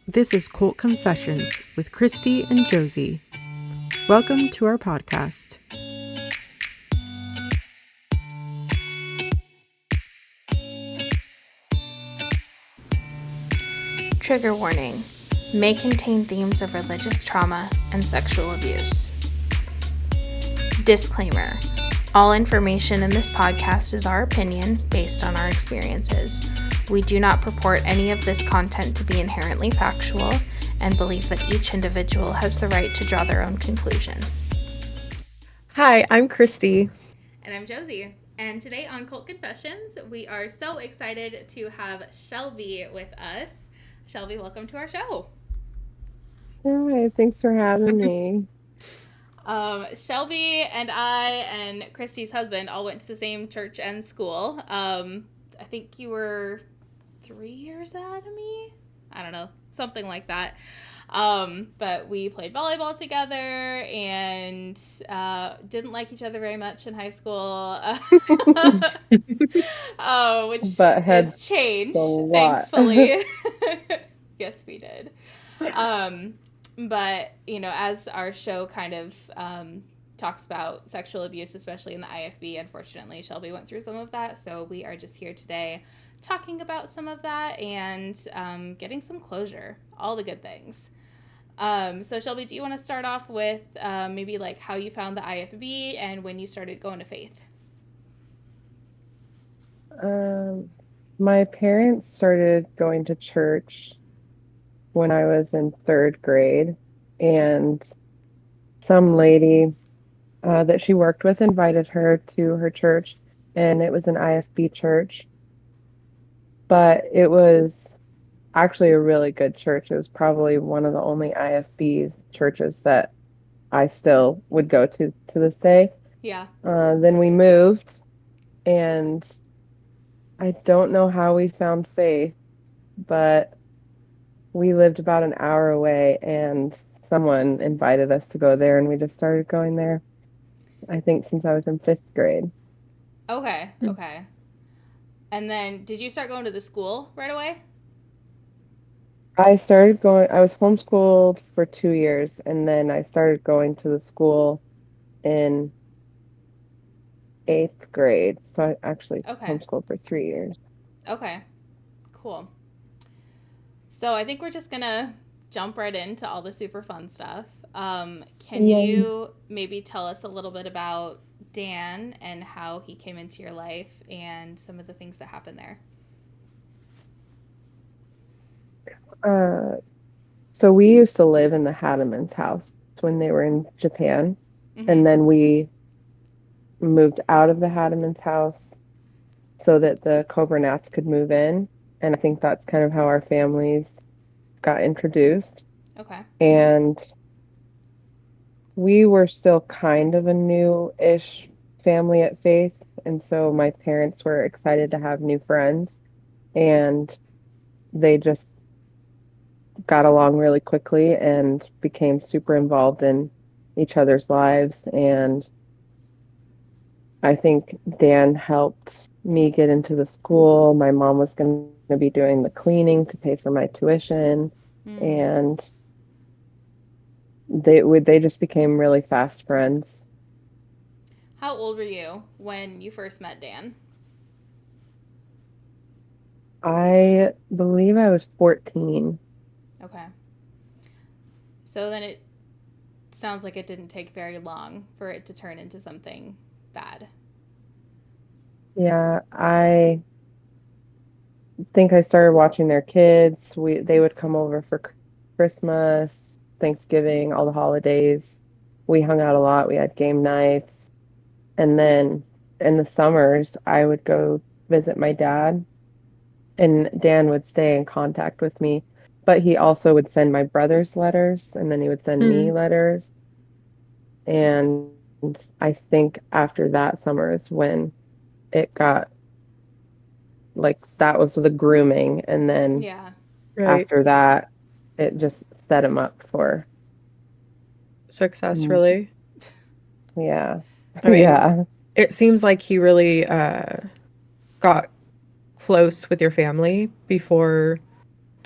This is Cult Confessions with Christy and Josie. Welcome to our podcast. Trigger warning may contain themes of religious trauma and sexual abuse. Disclaimer: all information in this podcast is our opinion based on our experiences. We do not purport any of this content to be inherently factual and believe that each individual has the right to draw their own conclusion. Hi, I'm Christy. And I'm Josie. And today on Cult Confessions, we are so excited to have Shelby with us. Shelby, welcome to our show. Hi, thanks for having me. Shelby and I and Christy's husband all went to the same church and school. I think you were 3 years ahead of me. I don't know, something like that. But we played volleyball together and didn't like each other very much in high school, which But has changed, thankfully. Yes, we did. But, you know, as our show kind of talks about sexual abuse, especially in the IFB, unfortunately, Shelby went through some of that. So we are just here today talking about some of that and getting some closure, all the good things. So Shelby, do you want to start off with maybe like how you found the IFB and when you started going to faith? My parents started going to church when I was in third grade, and some lady that she worked with invited her to her church, and it was an IFB church, but it was actually a really good church. It was probably one of the only IFB churches that I still would go to this day. Yeah. Then we moved, and I don't know how we found faith, but we lived about an hour away, and someone invited us to go there, and we just started going there, I think, since I was in fifth grade. Okay. And then did you start going to the school right away? I was homeschooled for 2 years, and then I started going to the school in eighth grade. So I actually homeschooled for 3 years. Okay, cool. So I think we're just gonna jump right into all the super fun stuff. Can you maybe tell us a little bit about Dan and how he came into your life and some of the things that happened there? So we used to live in the Hademan's house when they were in Japan, and then we moved out of the Hademan's house so that the Coburnats could move in, and I think that's kind of how our families got introduced. Okay. And we were still kind of a new-ish family at Faith, and so my parents were excited to have new friends, and they just got along really quickly and became super involved in each other's lives. And I think Dan helped me get into the school. My mom was going to be doing the cleaning to pay for my tuition, and they just became really fast friends. How old were you when you first met Dan? I believe I was 14. Okay. So then it sounds like it didn't take very long for it to turn into something bad. Yeah, I think I started watching their kids. They would come over for Christmas, Thanksgiving, all the holidays. We hung out a lot. We had game nights. And then in the summers, I would go visit my dad, and Dan would stay in contact with me. But he also would send my brothers letters, and then he would send me letters. And I think after that summer is when it got like that was the grooming, and then after that it just set him up for success, really. Yeah. I mean, it seems like he really got close with your family before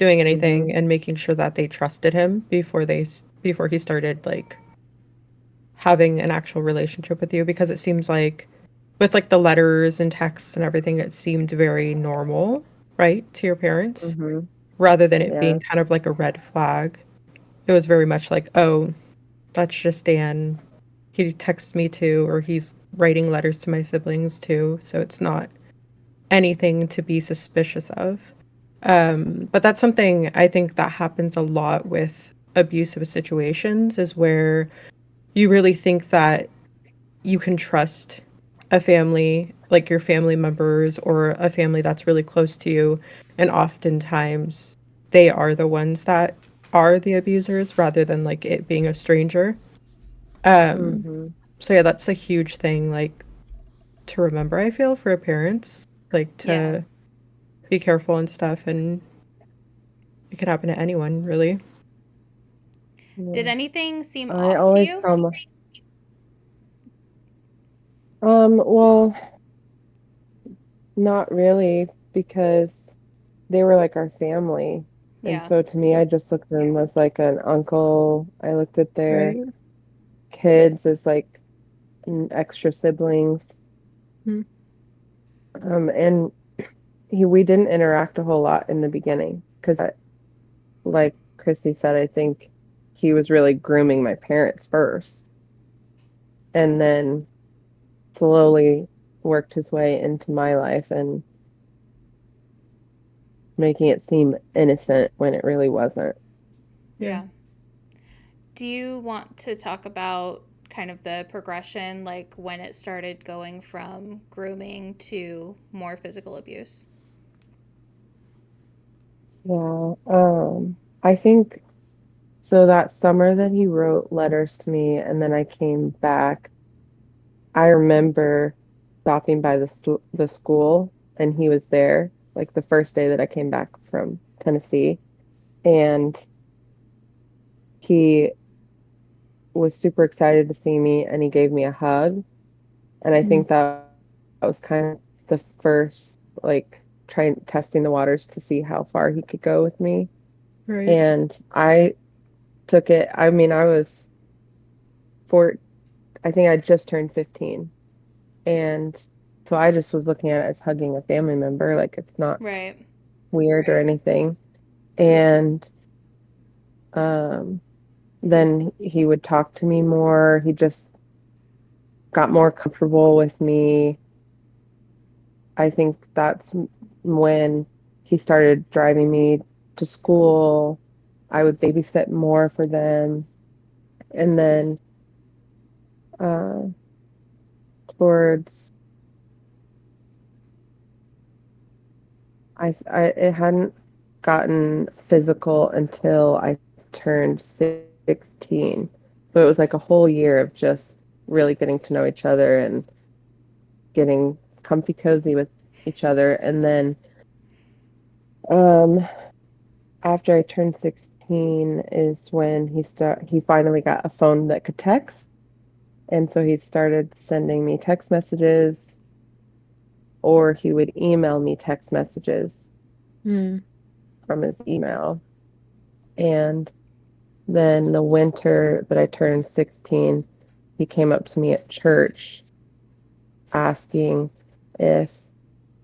doing Mm-hmm. anything and making sure that they trusted him before he started like having an actual relationship with you, because it seems like with like the letters and texts and everything, it seemed very normal, right, to your parents, Mm-hmm. rather than it Yeah. being kind of like a red flag. It was very much like, oh, that's just Dan. He texts me too, or he's writing letters to my siblings too, so it's not anything to be suspicious of. But that's something I think that happens a lot with abusive situations, is where you really think that you can trust a family, like your family members or a family that's really close to you, and oftentimes they are the ones that are the abusers rather than like it being a stranger. Um, Mm-hmm. so yeah, that's a huge thing like to remember, I feel, for parents, like Yeah. to be careful and stuff, and it could happen to anyone, really. Did Yeah. anything seem I off to always you? tell my, well, not really, because they were like our family. And Yeah. so to me, I just looked at them as like an uncle. I looked at their Right. kids as like extra siblings. Mm. And we didn't interact a whole lot in the beginning because, like Christy said, I think he was really grooming my parents first, and then slowly worked his way into my life and making it seem innocent when it really wasn't. Yeah. Yeah. Do you want to talk about kind of the progression, like when it started going from grooming to more physical abuse? Yeah. I think so that summer that he wrote letters to me and then I came back, I remember stopping by the school and he was there like the first day that I came back from Tennessee, and he was super excited to see me and he gave me a hug, and I Mm. think that was kind of the first like trying testing the waters to see how far he could go with me. Right. And I took it, I mean, I was four, I think I just turned 15. And so I just was looking at it as hugging a family member. Like it's not Right. weird or anything. And um, then he would talk to me more. He just got more comfortable with me. I think that's when he started driving me to school. I would babysit more for them. And then uh, towards it hadn't gotten physical until I turned 16. So it was like a whole year of just really getting to know each other and getting comfy cozy with each other. And then um, after I turned 16 is when he finally got a phone that could text. And so he started sending me text messages, or he would email me text messages Mm. from his email. And then the winter that I turned 16, he came up to me at church asking if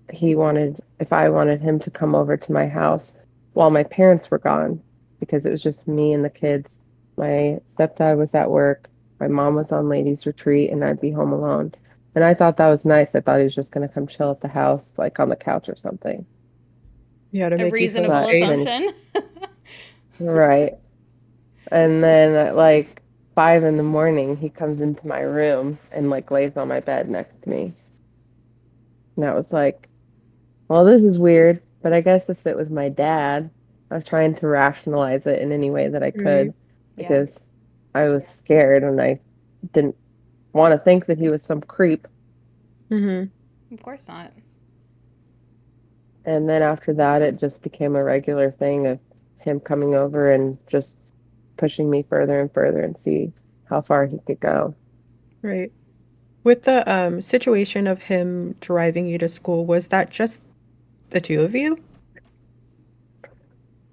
if I wanted him to come over to my house while my parents were gone, because it was just me and the kids. My stepdad was at work, my mom was on ladies' retreat, and I'd be home alone. And I thought that was nice. I thought he was just going to come chill at the house, like on the couch or something. Yeah, to A make you feel reasonable But safe. then, assumption. right. And then at like 5 in the morning, he comes into my room and like lays on my bed next to me. And I was like, well, this is weird, but I guess if it was my dad, I was trying to rationalize it in any way that I Right. could Yeah. because I was scared and I didn't want to think that he was some creep. Mm-hmm. Of course not. And then after that, it just became a regular thing of him coming over and just pushing me further and further and see how far he could go. Right. With the situation of him driving you to school, was that just the two of you?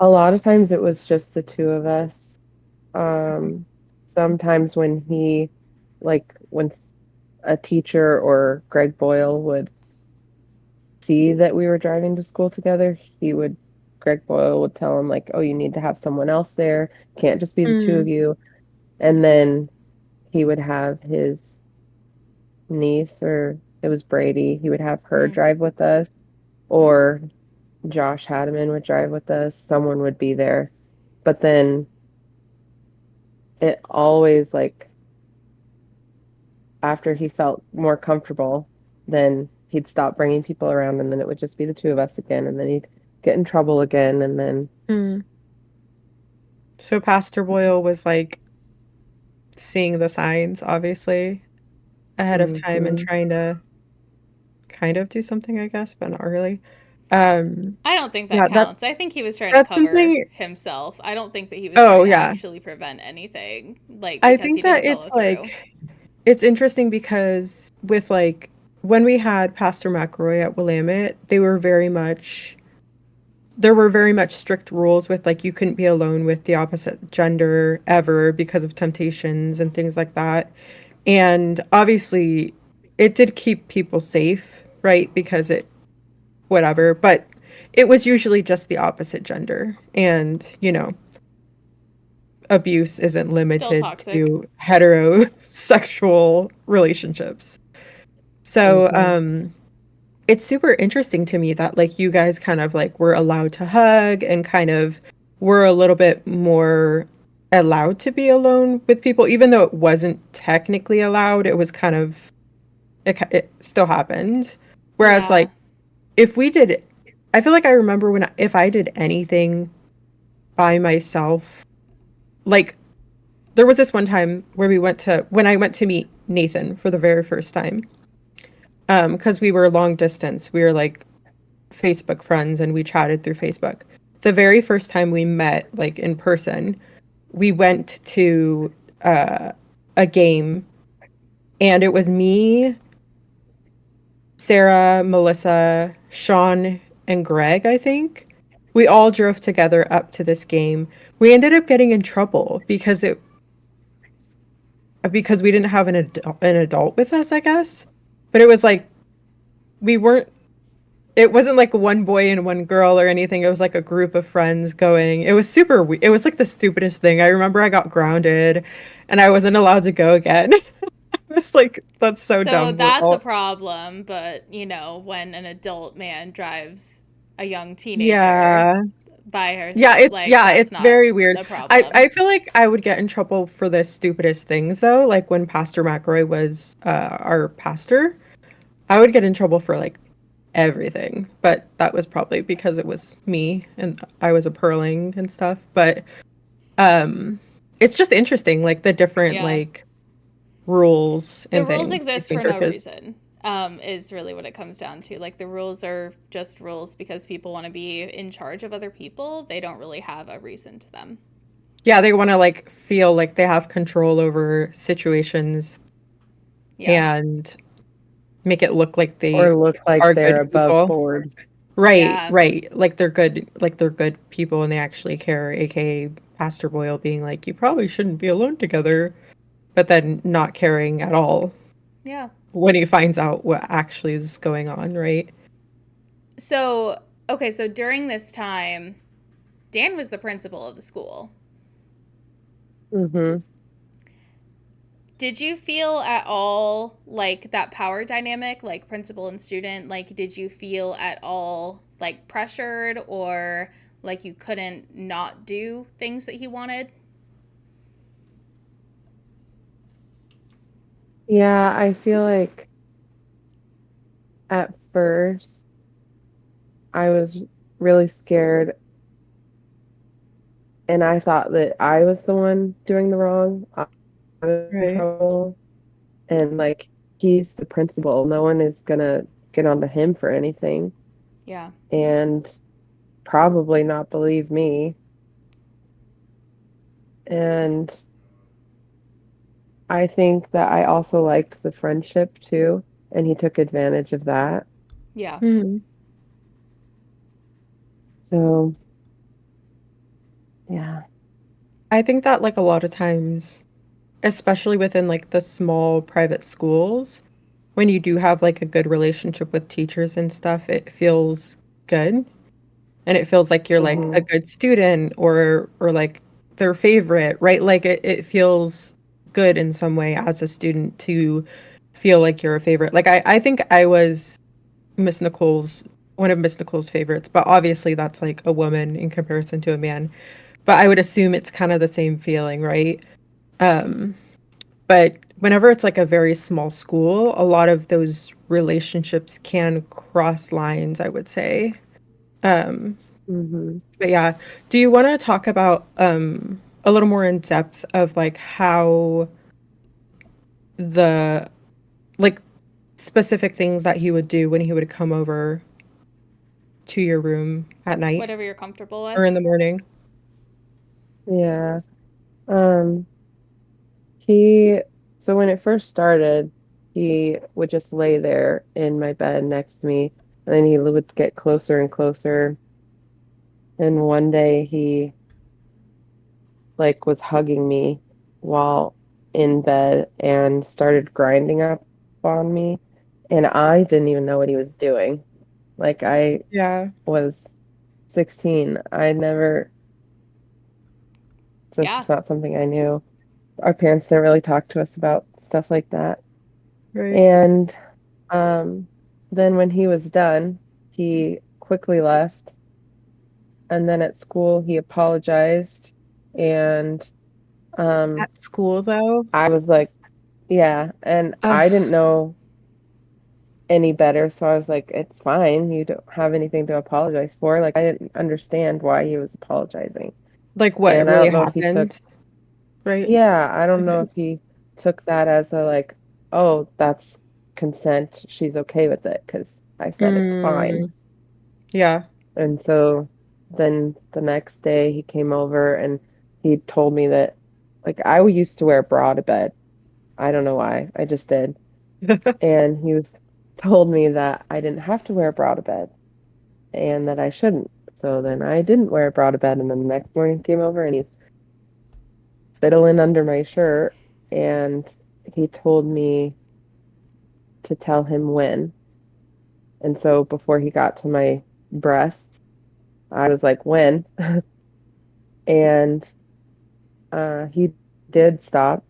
A lot of times it was just the two of us. Um, Sometimes when a teacher or Greg Boyle would see that we were driving to school together, Greg Boyle would tell him like, "Oh, you need to have someone else there. Can't just be the two of Mm, you." And then he would have his niece, or it was Brady, he would have her Mm. drive with us, or Josh Hadman would drive with us. Someone would be there. But then it always like after he felt more comfortable, then he'd stop bringing people around and then it would just be the two of us again and then he'd get in trouble again and then mm. So Pastor Boyle was like seeing the signs, obviously, ahead of time and mhm. trying to kind of do something, I guess, but not really. Um, I don't think that yeah, counts. I think he was trying to that's cover something. himself. I don't think that he was Oh trying to yeah, actually prevent anything, like I because he think didn't that follow it's through. it's interesting because with like when we had Pastor McRoy at Willamette, there were very much strict rules with like you couldn't be alone with the opposite gender ever because of temptations and things like that. And obviously, it did keep people safe, right? Because it, whatever, but it was usually just the opposite gender. And, abuse isn't Still limited toxic. to heterosexual relationships. So, Mhm. it's super interesting to me that like you guys kind of like were allowed to hug and kind of were a little bit more allowed to be alone with people, even though it wasn't technically allowed. It was kind of it still happened. Whereas Yeah. like if we did, I feel like I remember if I did anything by myself, like there was this one time where when I went to meet Nathan for the very first time, because we were long distance, we were like Facebook friends and we chatted through Facebook. The very first time we met, like in person, we went to uh, a game, and it was me, Sarah, Melissa, Sean, and Greg, I think. We all drove together up to this game. We ended up getting in trouble because we didn't have an adult with us, I guess. But it was like we weren't it wasn't like one boy and one girl or anything. It was like a group of friends going. It was it was like the stupidest thing. I remember I got grounded and I wasn't allowed to go again. It's like that's so So dumb. We're that's a all problem, but when an adult man drives a young teenager yeah. by herself, like Yeah, that's it's not very weird. a I problem. I feel like I would get in trouble for the stupidest things though, like when Pastor McRoy was our pastor. I would get in trouble for like everything, but that was probably because it was me and I was a pearling and stuff. But it's just interesting, like the different Yeah. like rules The and rules things exist between for no churches. reason. Is really what it comes down to. Like the rules are just rules because people want to be in charge of other people. They don't really have a reason to them. Yeah, they want to like feel like they have control over situations Yeah. and make it look like they Or look like are they're good above people. board. Right, Yeah. right. Like they're good people and they actually care, aka Pastor Boyle being like, you probably shouldn't be alone together, but then not caring at all Yeah. when he finds out what actually is going on, right? So, okay, so during this time, Dan was the principal of the school. Mhm. Did you feel at all like that power dynamic, like principal and student? Like, did you feel at all like pressured or like you couldn't not do things that he wanted? Yeah, I feel like at first I was really scared and I thought that I was the one doing the wrong. I was in Right. trouble and like he's the principal. No one is gonna get onto him for anything Yeah. and probably not believe me. And I think that I also liked the friendship too, and he took advantage of that. Yeah. Mhm. So Yeah. I think that like a lot of times, especially within like the small private schools, when you do have like a good relationship with teachers and stuff, it feels good. And it feels like you're like a Hmm. good student or like their favorite, right? Like it feels good in some way as a student to feel like you're a favorite. Like I think I was Miss Nicole's one of Miss Nicole's favorites, but obviously that's like a woman in comparison to a man. But I would assume it's kind of the same feeling, right? Um, but whenever it's like a very small school, a lot of those relationships can cross lines, I would say. Um, Hmm. but yeah, do you want to talk about a little more in depth of like how the like specific things that he would do when he would come over to your room at night Whatever you're comfortable with. or in the morning? Yeah. Um, he, so when it first started, he would just lay there in my bed next to me, and then he would get closer and closer. And one day he like was hugging me while in bed and started grinding up on me, and I didn't even know what he was doing. Like I Yeah, was 16. I never, this Yeah. is not something I knew. Our parents didn't really talk to us about stuff like that. right. And um, then when he was done, he quickly left. And then at school, he apologized. And um, At school though. I was like, yeah. And I Ugh, didn't know any better. So I was like, it's fine. You don't have anything to apologize for. Like, I didn't understand why he was apologizing. like what And I really don't know if he took, happened, right? yeah, I don't know Okay. if he took that as a like, oh, that's consent. She's okay with it because I said it's fine. Mm, yeah. And so then the next day he came over and he told me that like I used to wear a bra to bed. I don't know why. I just did. And he was told me that I didn't have to wear a bra to bed and that I shouldn't. So then I didn't wear a bra to bed and then the next morning he came over and he's fiddling under my shirt and he told me to tell him when. And so before he got to my breasts, I was like, when? And he did stop,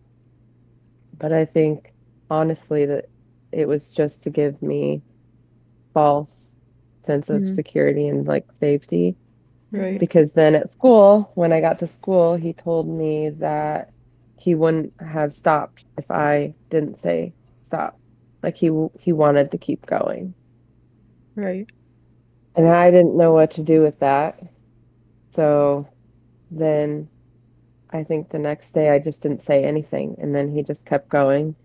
but I think honestly that it was just to give me false sense of Mm, security and like safety. Mm-hmm. right, Because then at school, when I got to school, he told me that he wouldn't have stopped if I didn't say stop. Like he wanted to keep going. right. And I didn't know what to do with that. So then I think the next day I just didn't say anything. And then he just kept going.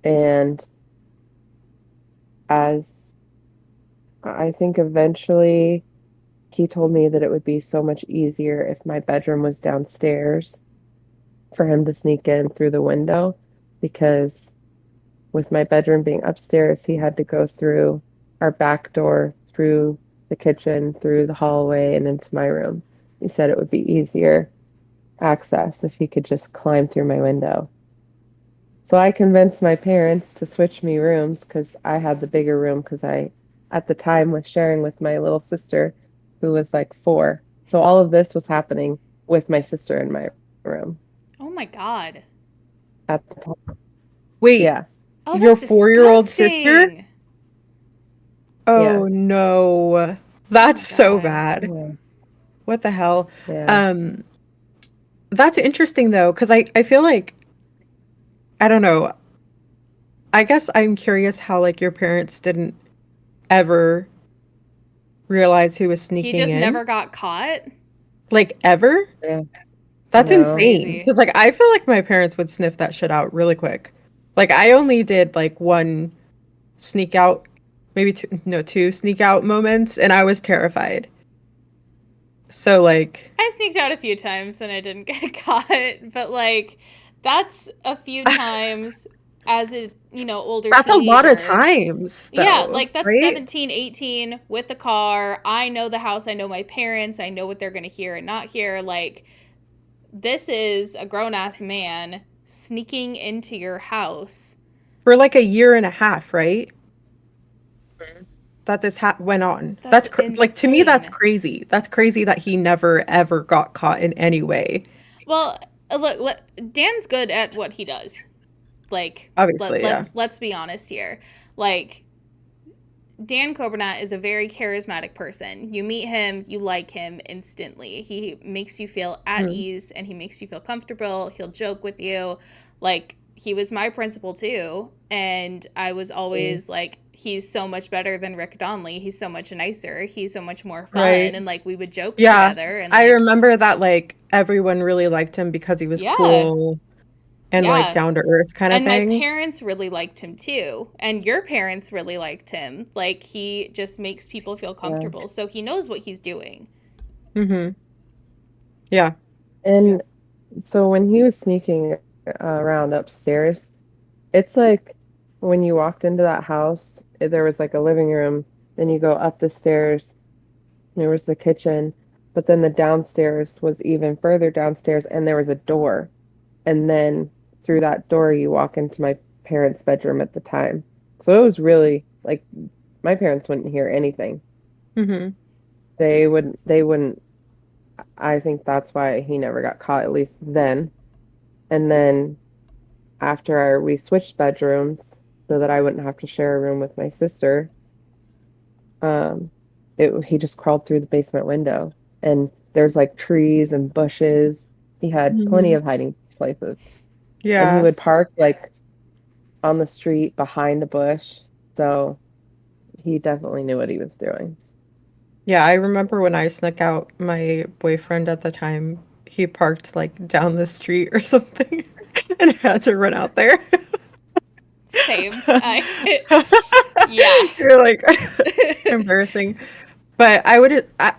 And as I think eventually he told me that it would be so much easier if my bedroom was downstairs for him to sneak in through the window because with my bedroom being upstairs, he had to go through our back door, through the kitchen, through the hallway, and into my room. He said it would be easier access if he could just climb through my window. So I convinced my parents to switch me rooms because I had the bigger room because I, at the time, was sharing with my little sister who was like 4. So all of this was happening with my sister in my room Oh my God. at the time. Wait, Yeah, Oh, your that's 4-year-old sister? disgusting. yeah, Oh no. Oh my That's so God. bad. yeah, What the hell? yeah. Um, that's interesting though, because I feel like I don't know. I guess I'm curious how like your parents didn't ever realize he was He sneaking just in. never got caught. Like ever? Yeah. That's That's No. insane. crazy. Because like I feel like my parents would sniff that shit out really quick. Like I only did like one sneak out, maybe two, no, two sneak out moments, and I was terrified. So like, I sneaked out a few times and I didn't get caught, but like that's a few times as a, older That's a lot of teenager. times, Yeah, though, like that's right? 17, 18 with the car. I know the house, I know my parents, I know what they're going to hear and not hear. Like, this is a grown ass man sneaking into your house. For like a year and a half, right? That this went on. That's Like, to me, that's insane. crazy. That's crazy that he never ever got caught in any way. Well, look, Dan's good at what he does. Like, Obviously, yeah. let's be honest here. Like, Dan Coburnat is a very charismatic person. You meet him, you like him instantly. He makes you feel at Mhm. ease and he makes you feel comfortable. He'll joke with you. Like, he was my principal too. And I was always like, he's so much better than Rick Donnelly. He's so much nicer. He's so much more fun. Right. And like, we would joke Yeah. together. And I like, remember that, like, everyone really liked him because he was yeah, cool and, like, yeah. down to earth kind of And my thing. parents really liked him too. And your parents really liked him. Like, he just makes people feel Yeah. comfortable. So he knows what he's doing. Mm-hmm. Yeah. And so when he was sneaking around upstairs, it's like when you walked into that house, there was like a living room, then you go up the stairs, there was the kitchen, but then the downstairs was even further downstairs, and there was a door. And then through that door, you walk into my parents' bedroom at the time. So it was really like my parents wouldn't hear anything. Mm-hmm. They wouldn't. I think that's why he never got caught, at least then. And then after we switched bedrooms so that I wouldn't have to share a room with my sister, um, he just crawled through the basement window. And there's like trees and bushes. He had plenty Mm-hmm. of hiding places. And he Yeah. would park like on the street behind a bush. So he definitely knew what he was doing. Yeah, I remember when I snuck out my boyfriend at the time, he parked like down the street or something and I had to run out there. Same. Yeah. You're like embarrassing. But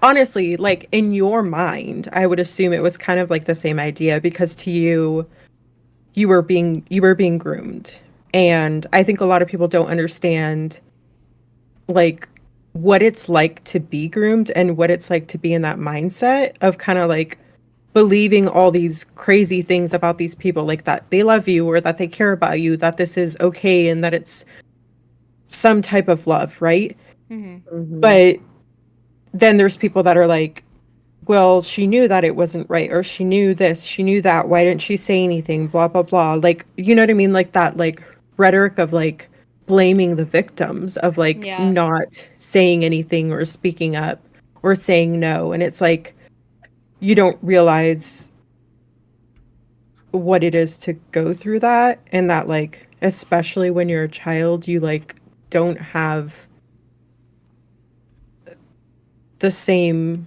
honestly, like in your mind, I would assume it was kind of like the same idea because to you, you were being groomed. And I think a lot of people don't understand like what it's like to be groomed and what it's like to be in that mindset of kind of like believing all these crazy things about these people, like that they love you or that they care about you, that this is okay and that it's some type of love, right? Mm-hmm. Hmm. But then there's people that are like, well, she knew that it wasn't right, or she knew this, she knew that, why didn't she say anything, blah blah blah, like, you know what I mean, like that, like rhetoric of like blaming the victims of like Yeah. not saying anything or speaking up or saying no, and it's like you don't realize what it is to go through that, and that like especially when you're a child you like don't have the same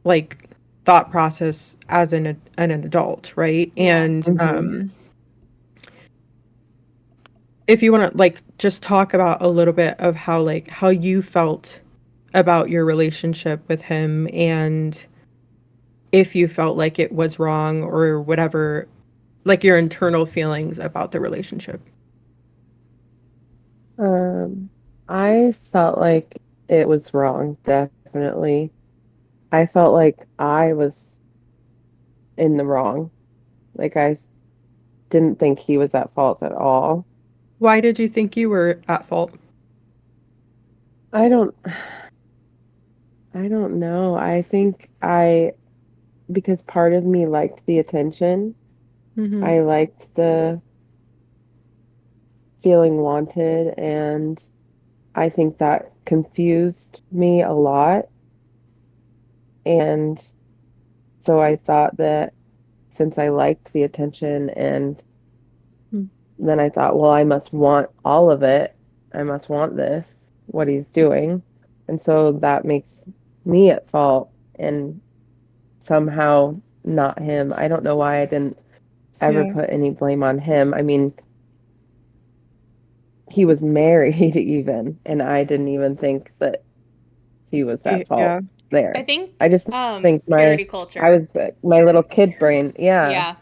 like thought process as an adult, right? Yeah. And Hmm. if you want to like just talk about a little bit of how like how you felt about your relationship with him and if you felt like it was wrong or whatever, like your internal feelings about the relationship. Um, I felt like it was wrong, definitely. I felt like I was in the wrong. Like I didn't think he was at fault at all. Why did you think you were at fault? I don't I don't know. I think I because part of me liked the attention. Mhm. I liked the feeling wanted, and I think that confused me a lot. And so I thought that since I liked the attention, and Mm. then I thought, well, I must want all of it. I must want this, what he's doing. And so that makes me at fault and somehow not him. I don't know why I didn't ever Yeah. put any blame on him. I mean, he was married even, and I didn't even think that he was at fault Yeah. I there. I think just think purity I culture. was my little kid brain. Yeah, Yeah.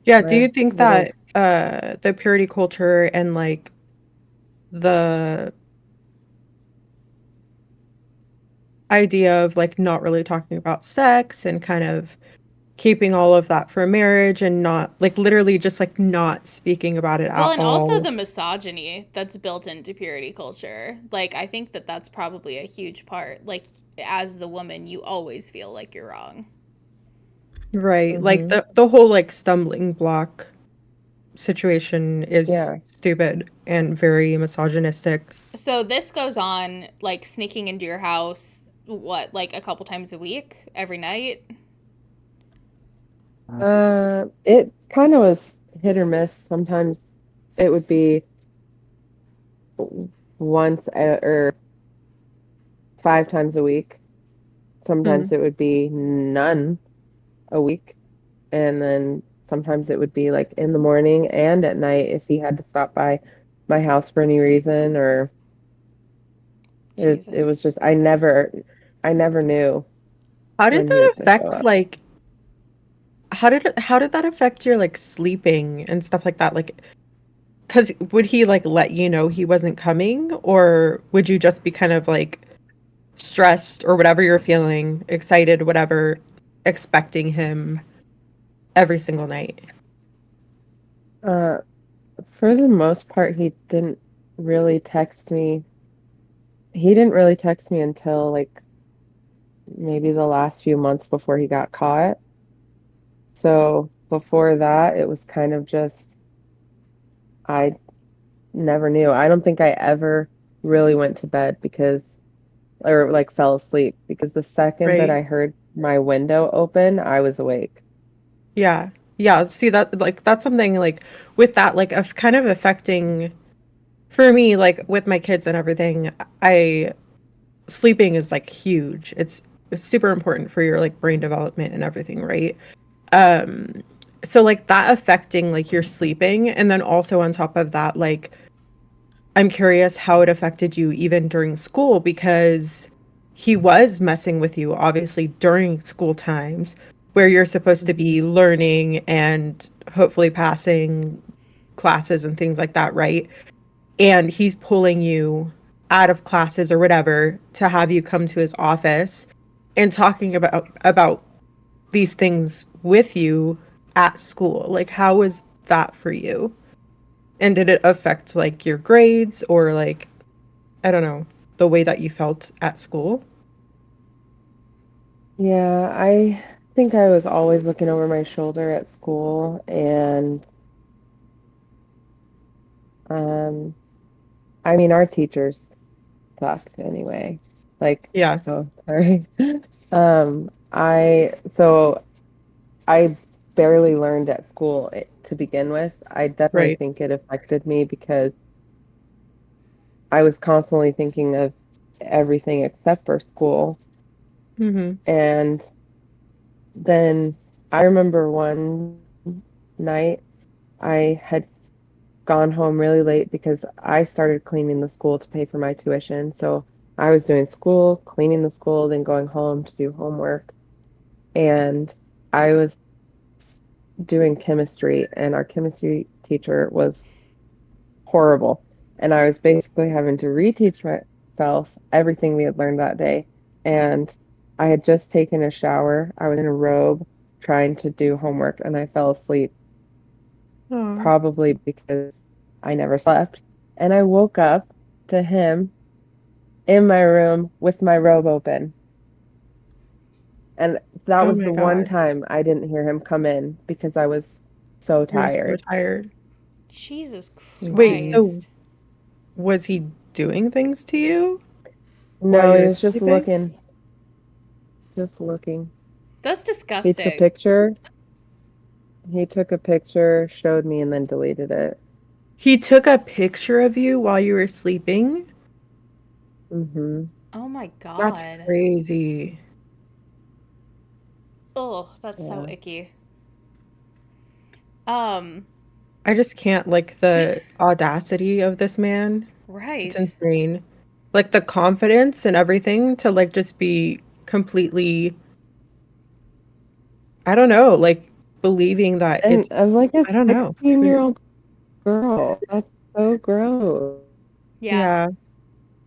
Yeah, do my you think little that the purity culture and like the idea of like not really talking about sex and kind of keeping all of that for marriage and not like literally just like not speaking about it Well, at and also all. the misogyny that's built into purity culture. Like, I think that that's probably a huge part. Like, as the woman, you always feel like you're wrong. Right. Like Mm-hmm. the whole like stumbling block situation is Yeah. stupid and very misogynistic. So this goes on, like, sneaking into your house, what, like a couple times a week, every night? It kind of was hit or miss. Sometimes it would be or 5 times a week. Sometimes Mm. it would be none a week. And then sometimes it would be like in the morning and at night if he had to stop by my house for any reason or it Jesus. was just I never knew How did when he that was gonna show affect up. like how did that affect your like sleeping and stuff like that? Like, cause would he like let you know he wasn't coming, or would you just be kind of like stressed or whatever you're feeling, excited, whatever, expecting him every single night? Uh, for the most part, really text me. He didn't really text me until like maybe the last few months before he got caught. So before that, it was kind of just I never knew. I don't think I ever really went to bed because or like fell asleep because the second that Right. I heard my window open, I was awake. Yeah. Yeah. See that like that's something like with that like of kind of affecting for me, like with my kids and everything, I sleeping is like huge. It's super important for your like brain development and everything, right? Um, so like that affecting like your sleeping, and then also on top of that, like I'm curious how it affected you even during school because he was messing with you obviously during school times where you're supposed to be Mhm. learning and hopefully passing classes and things like that, right? And he's pulling you out of classes or whatever to have you come to his office and talking about these things with you at school. Like how was that for you? And did it affect like your grades or like I don't know, the way that you felt at school? Yeah, I think I was always looking over my shoulder at school and um I mean our teachers sucked anyway. Like, Yeah, oh, sorry. I barely learned at school to begin with. I definitely right. think it affected me because I was constantly thinking of everything except for school. Mhm. And then I remember one night I had gone home really late because I started cleaning the school to pay for my tuition. So I was doing school, cleaning the school, then going home to do homework. And I was doing chemistry, and our chemistry teacher was horrible. And I was basically having to reteach myself everything we had learned that day. And I had just taken a shower. I was in a robe trying to do homework, and I fell asleep, Oh, probably because I never slept. And I woke up to him in my room with my robe open. And that oh was my the one God. time I didn't hear him come in because I was so You're so tired. tired. Jesus Wait, Hmm. so Christ. was he doing things to you while No, you he were was sleeping? just looking. That's He took a disgusting. picture. He took a picture, showed me, and then deleted it. He took a picture of you while you were sleeping? Hmm. Oh my That's God. crazy. Oh, that's so Yeah. icky. Um, I just can't like the audacity of this man. It's right. insane. Like the confidence and everything to like just be completely, I don't know, like believing that And it's I'm like a I don't know, it's weird. 16-year-old girl. That's so gross. Yeah, Yeah.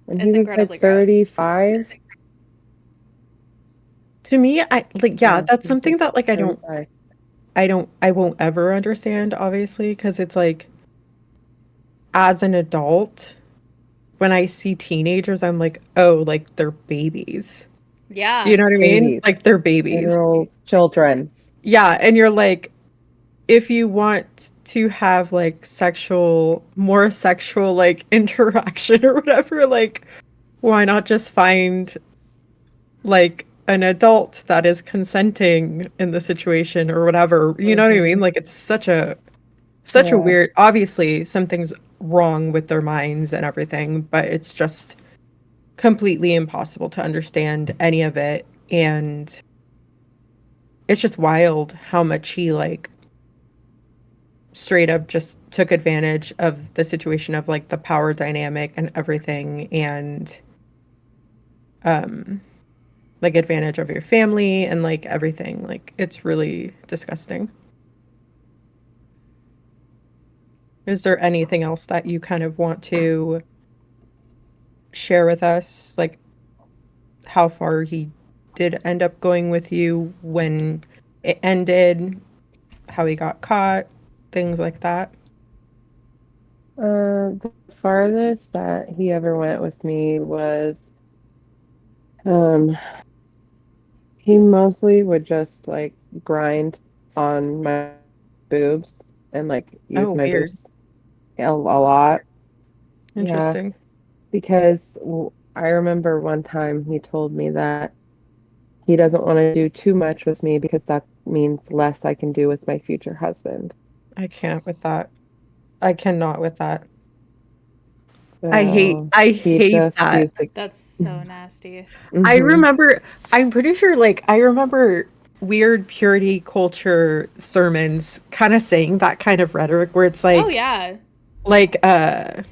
And he it's was like incredibly gross. 35. To me, I like, yeah, Yeah, that's he was something like that, like, 35. I won't ever understand, obviously, because it's like, as an adult, when I see teenagers, I'm like, "Oh, like, they're babies." Do Yeah. you know what I mean? Babies, Like, they're babies. literal children. Yeah, and you're like, if you want to have, like, more sexual, like, interaction or whatever, like, why not just find, like, an adult that is consenting in the situation or whatever, you know what I mean? Hmm. Like, it's such a Yeah. weird, obviously something's wrong with their minds and everything, but it's just completely impossible to understand any of it. And it's just wild how much he, like, straight up just took advantage of the situation of, like, the power dynamic and everything, and um like, advantage of your family and, like, everything. Like, it's really disgusting. Is there anything else that you kind of want to share with us? Like, how far he did end up going with you, when it ended, how he got caught, things like that? The farthest that he ever went with me was, um, he mostly would just like grind on my boobs and like use Oh, my weird. boobs a lot. Yeah, Interesting. because I remember one time he told me that he doesn't want to do too much with me because that means less I can do with my future husband. I can't with that. I cannot with that. So I he hate just that. used to. That's so nasty. I Hmm. remember, I'm pretty sure, like, I remember weird purity culture sermons kind of saying that kind of rhetoric where it's Oh like, yeah. like, I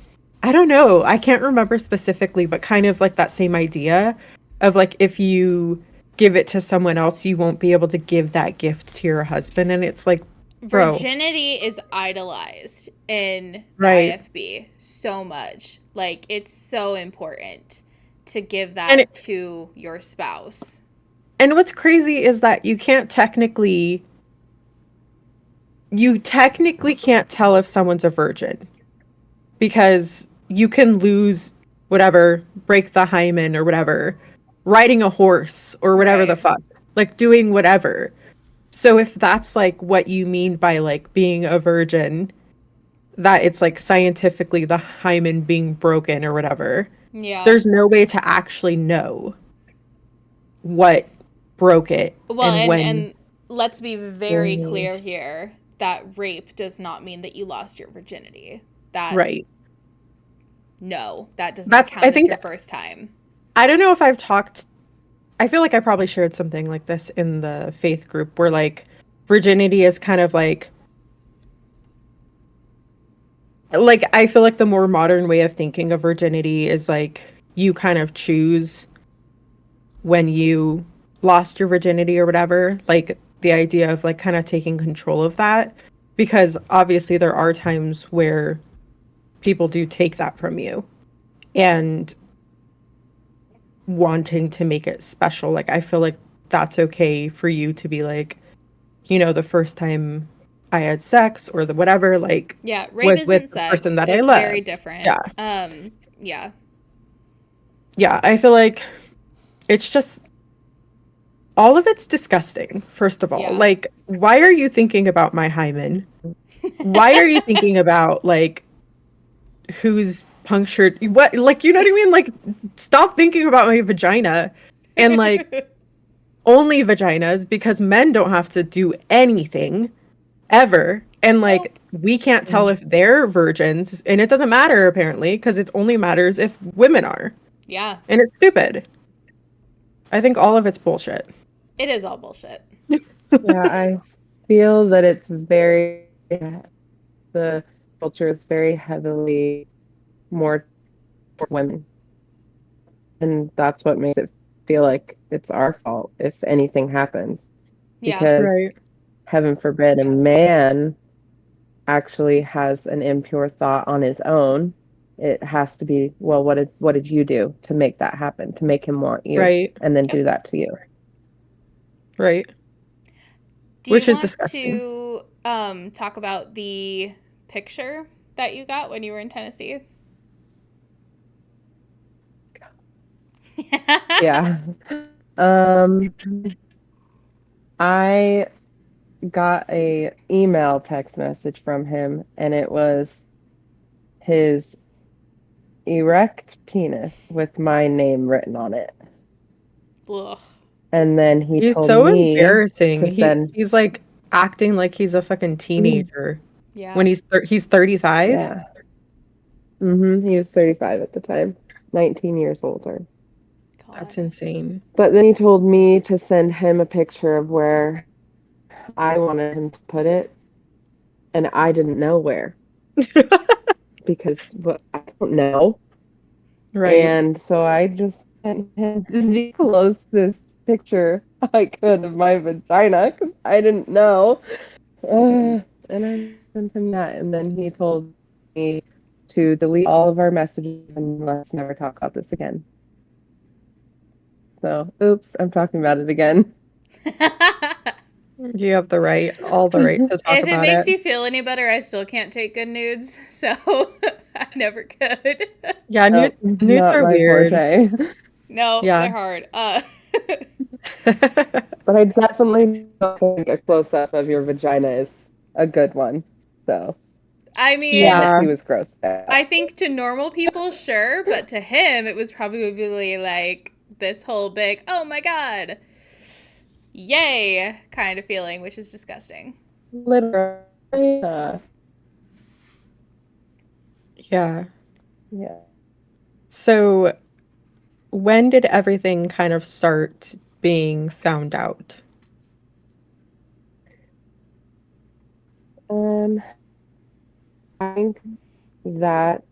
don't know, I can't remember specifically, but kind of like that same idea of, like, if you give it to someone else, you won't be able to give that gift to your husband. And it's like, bro, Virginity is idolized in the right. IFB so much. Like it's so important to give And that to your spouse. what's crazy is that you technically can't tell if someone's a virgin, because you can lose whatever, break the hymen or whatever, riding a horse or whatever the Right. fuck, like, doing whatever. So if that's, like, what you mean by, like, being a virgin, that it's, like, scientifically the hymen being broken or whatever, Yeah. there's no way to actually know what broke it Well, and and when. and let's be very Hmm. clear here that rape does not mean that you lost your virginity. That Right. no, that does not That's, I count as think, your first time. I don't know if I've talked, I feel like I probably shared something like this in the faith group, where, like, virginity is kind of like, I feel like the more modern way of thinking of virginity is, like, you kind of choose when you lost your virginity or whatever, like, the idea of, like, kind of taking control of that, because obviously there are times where people do take that from you, and wanting to make it special, like, I feel like that's okay for you to be like, the first time I had sex or the whatever, like, Yeah, rape was with isn't the person sex. that I It's very loved. different. Yeah. Yeah. Yeah, I feel like it's just, all of it's disgusting, first of all. Yeah. Like, why are you thinking about my hymen? Why are you thinking about, like, who's punctured what, like, you know what I mean? Like, stop thinking about my vagina. And, like, only vaginas, because men don't have to do anything ever. And, Well, like, we can't tell if they're virgins, and it doesn't matter apparently, because it only matters if women are. yeah. And it's stupid. I think all of it's bullshit. It is all bullshit. Yeah, I feel that it's very, the culture is very heavily more toward women. And that's what makes it feel like it's our fault if anything happens. Yeah. Because Right. heaven forbid, a man actually has an impure thought on his own, it has to be, well, what did you do to make that happen, to make him want you, Right. and then Yep. do that to you? Right. Do you Which is want disgusting. to talk about the picture that you got when you were in Tennessee? Yeah. Um, I got a email text message from him, and it was his erect penis with my name written on it. Ugh. And then he He's told so me embarrassing. to send, He's like acting like he's a fucking Mhm. teenager when Yeah. he's 35. Yeah. He was 35 at the time, 19 years older. That's God. insane. But then he told me to send him a picture of where I wanted him to put it, and I didn't know where because I don't know. Right. And so I just sent him the closest picture I could of my vagina because I didn't know. And I sent him that, and then he told me to delete all of our messages and let's never talk about this again. So, oops, I'm talking about it again. You have all the right to talk If it about makes it. you feel any better, I still can't take good nudes, so I never could. Yeah, Nope, nudes not are my weird. forte. No, Yeah. they're hard. But I definitely don't think a close up of your vagina is a good one. So, I and mean, that Yeah. he was grossed out. I think to normal people, sure, but to him, it was probably like this whole big, oh my god, yay kind of feeling, which is disgusting. Literally, Yeah. yeah. So when did everything kind of start being found out? Um, I think that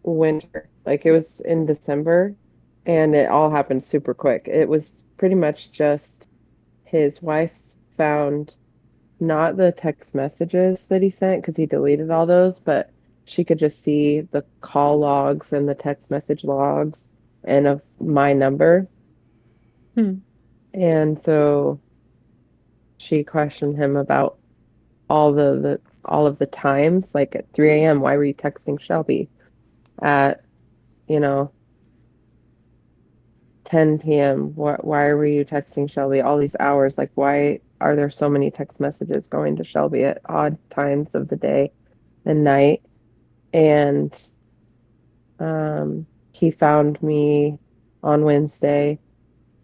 winter, like it was in December, and it all happened super quick. It was pretty much just his wife found not the text messages that he sent because he deleted all those, but she could just see the call logs and the text message logs and of my number. Hmm. And so she questioned him about all of the times, like at 3 a.m., why were you texting Shelby? At, you know, 10 p.m., why were you texting Shelby all these hours? Like, why are there so many text messages going to Shelby at odd times of the day and night? And he found me on Wednesday,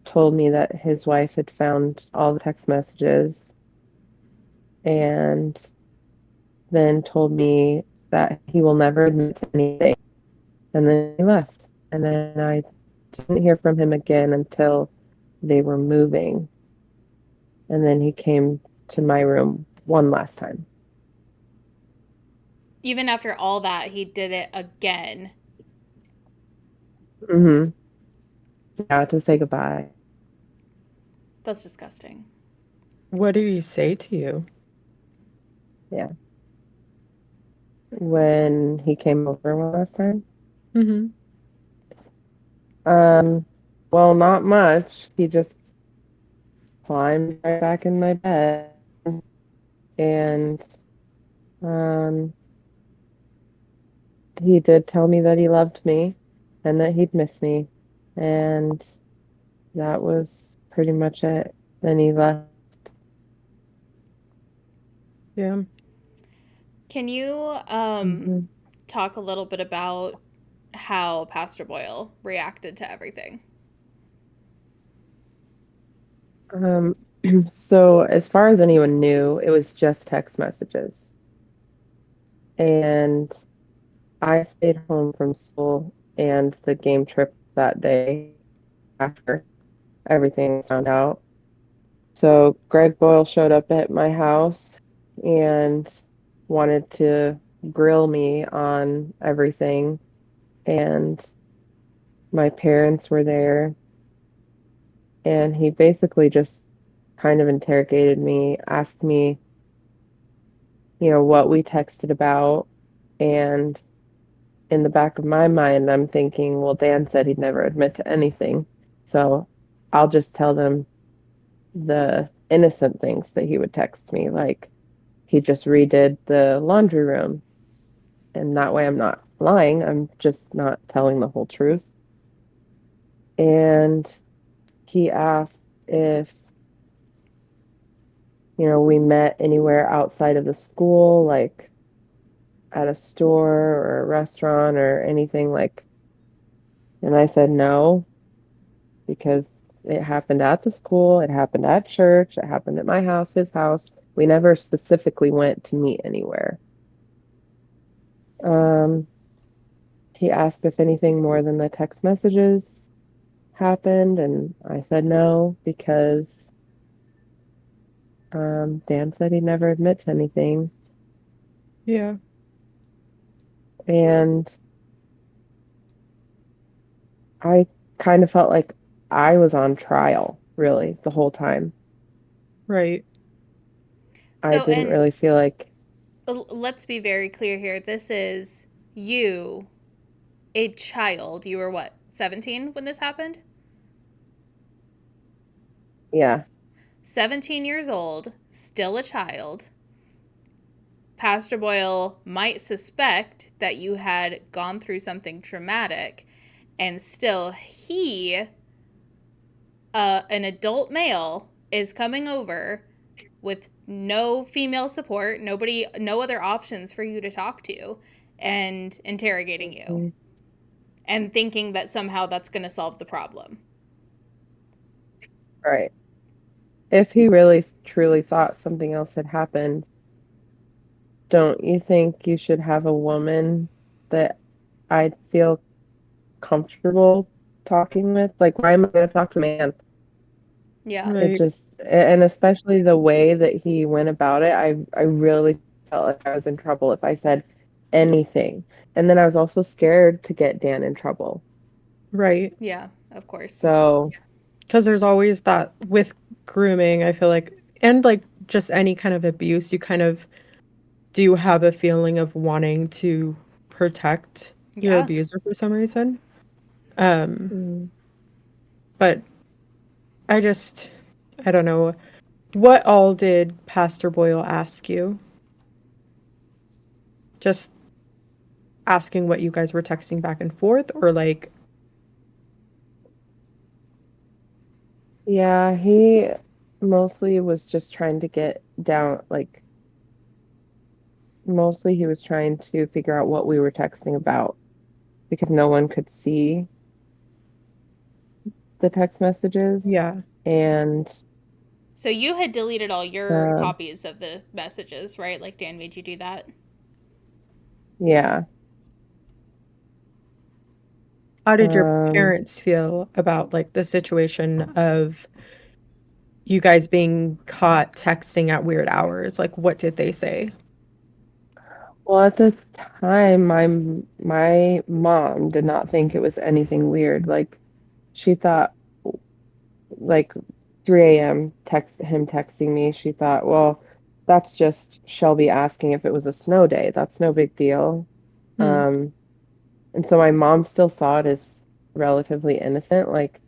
told me that his wife had found all the text messages, and then told me that he will never admit to anything. And then he left. And then I didn't hear from him again until they were moving. And then he came to my room one last time. Even after all that, he did it again. Hmm. Yeah, to say goodbye. That's disgusting. What did he say to you? Yeah. When he came over one last time. Hmm. Um, well, not much. He just climbed right back in my bed and um he did tell me that he loved me and that he'd miss me. And that was pretty much it. Then he left. Can you Hmm. talk a little bit about how Pastor Boyle reacted to everything? Um, so as far as anyone knew, it was just text messages. And I stayed home from school and the game trip that day after everything was found out. So Greg Boyle showed up at my house and wanted to grill me on everything. And my parents were there. And he basically just kind of interrogated me, asked me, what we texted about. And in the back of my mind, I'm thinking, well, Dan said he'd never admit to anything. So I'll just tell them the innocent things that he would text me, like he just redid the laundry room. And that way I'm not lying, I'm just not telling the whole truth. And he asked if, we met anywhere outside of the school, like at a store or a restaurant or anything like, and I said no, because it happened at the school, it happened at church, it happened at my house, his house. We never specifically went to meet anywhere. Um, he asked if anything more than the text messages happened, and I said no because Dan said he'd never admit to anything. Yeah. And I kind of felt like I was on trial, really, the whole time. Right. I So, didn't and really feel like, let's be very clear here. This is you, a child. You were what, 17 when this happened? yeah, 17 years old, still a child. Pastor Boyle might suspect that you had gone through something traumatic, and still he, an adult male, is coming over with no female support, nobody, no other options for you to talk to, and interrogating you, mhm, and thinking that somehow that's going to solve the problem. right. If he really truly thought something else had happened, don't you think you should have a woman that I'd feel comfortable talking with? Like, why am I going to talk to a man? Yeah. It Right. just, and especially the way that he went about it, I really felt like I was in trouble if I said anything. And then I was also scared to get Dan in trouble. Right. Yeah, of course. So, Because there's always that with grooming, I feel like, and like just any kind of abuse, you kind of do have a feeling of wanting to protect your Yeah. abuser for some reason. Um, mm, but I just, I don't know. What all did Pastor Boyle ask you? Just asking what you guys were texting back and forth, or like, yeah, he mostly was just trying to get down, like, mostly he was trying to figure out what we were texting about because no one could see the text messages. yeah, And So you had deleted all your the, copies of the messages, right? Like Dan made you do that. yeah, how did your um, parents feel about like the situation of you guys being caught texting at weird hours? Like, what did they say? well, at the time, my mom did not think it was anything weird. Like, she thought, like, 3 a.m. texting me. She thought, well, that's just Shelby asking if it was a snow day. That's no big deal. Hmm. Um, and so my mom still saw it as relatively innocent. Like,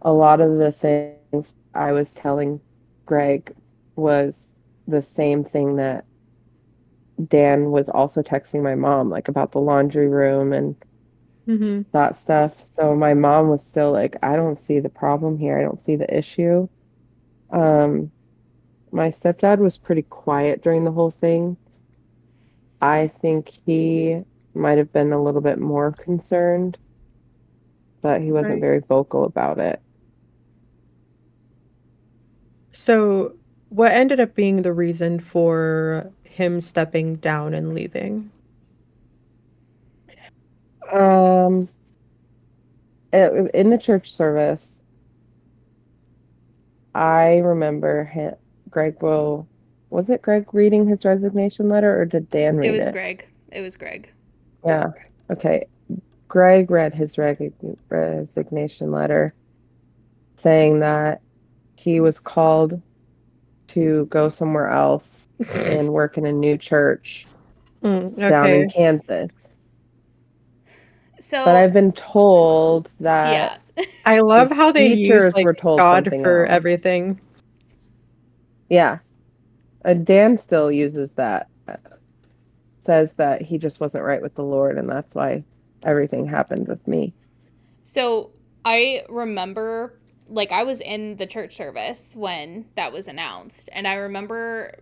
a lot of the things I was telling Greg was the same thing that Dan was also texting my mom, like about the laundry room and Mm-hmm. that stuff. So my mom was still like, I don't see the problem here. I don't see the issue. Um, my stepdad was pretty quiet during the whole thing. I think he might have been a little bit more concerned, but he wasn't Right. very vocal about it. So, what ended up being the reason for him stepping down and leaving? Um, in the church service, I remember Greg will, was it Greg reading his resignation letter or did Dan It read was it? Greg. It was Greg. Yeah. Okay. Greg read his resignation letter saying that he was called to go somewhere else and work in a new church down in Okay. Kansas. But So, I've been told that yeah. I the love how they use teachers like were told God something for else. everything. Yeah, Dan still uses that, says that he just wasn't right with the Lord, and that's why everything happened with me. So, I remember, like, I was in the church service when that was announced, and I remember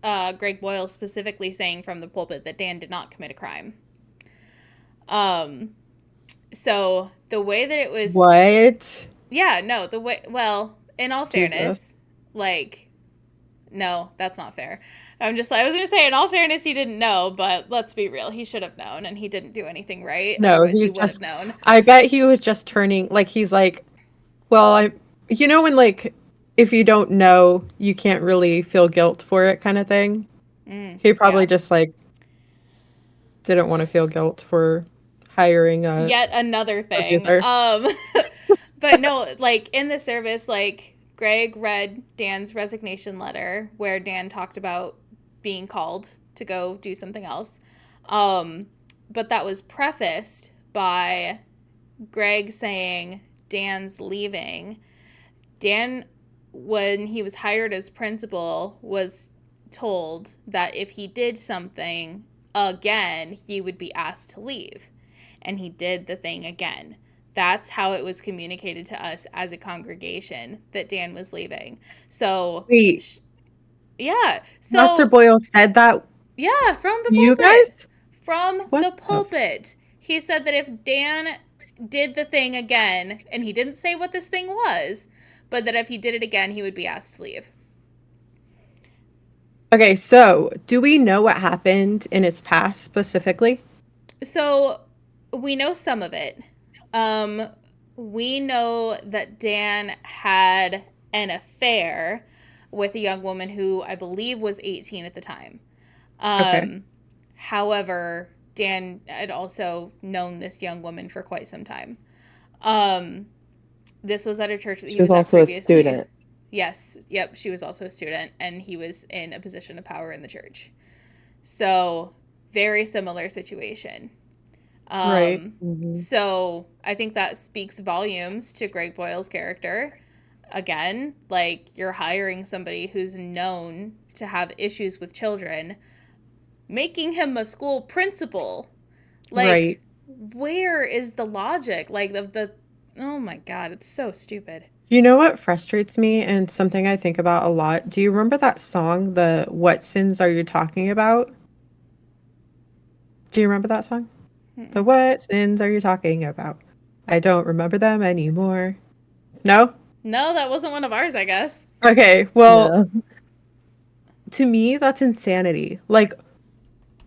Greg Boyle specifically saying from the pulpit that Dan did not commit a crime. Um, so the way that it was, What? yeah, no, the way, well, in all Jesus. fairness, like, no, that's not fair. I was going to say, in all fairness, he didn't know, but let's be real. He should have known, and he didn't do anything right. No, Otherwise, he he's would have just, known. I bet he was just turning, like, he's like, well, you know, when, like, if you don't know, you can't really feel guilt for it kind of thing. He probably Yeah. just, like, didn't want to feel guilt for hiring a Yet another thing. abuser. But no, like, in the service, like, Greg read Dan's resignation letter where Dan talked about being called to go do something else. Um, but that was prefaced by Greg saying Dan's leaving. Dan, when he was hired as principal, was told that if he did something again, he would be asked to leave. And he did the thing again. That's how it was communicated to us as a congregation that Dan was leaving. So, Wait, yeah. Pastor So, Boyle said that yeah, from the to you pulpit. guys? From What the the pulpit. He said that if Dan did the thing again, and he didn't say what this thing was, but that if he did it again, he would be asked to leave. Okay, so do we know what happened in his past specifically? So we know some of it. Um, we know that Dan had an affair with a young woman who I believe was 18 at the time. Okay. Um, However, Dan had also known this young woman for quite some time. Um, this was at a church that She he was was at also a previously. student. Yes, yep, she was also a student, and he was in a position of power in the church. So, very similar situation. Right. So I think that speaks volumes to Greg Boyle's character. Again, like, you're hiring somebody who's known to have issues with children, making him a school principal. Right. Like, where is the logic? Like, the oh my God, it's so stupid. You know what frustrates me and something I think about a lot? Do you remember that song, the What Sins Are You Talking About? Do you remember that song? The Mm-mm. What Sins Are You Talking About? I don't remember them anymore. No? No, that wasn't one of ours, I guess. Okay, well, No. to me, that's insanity. Like,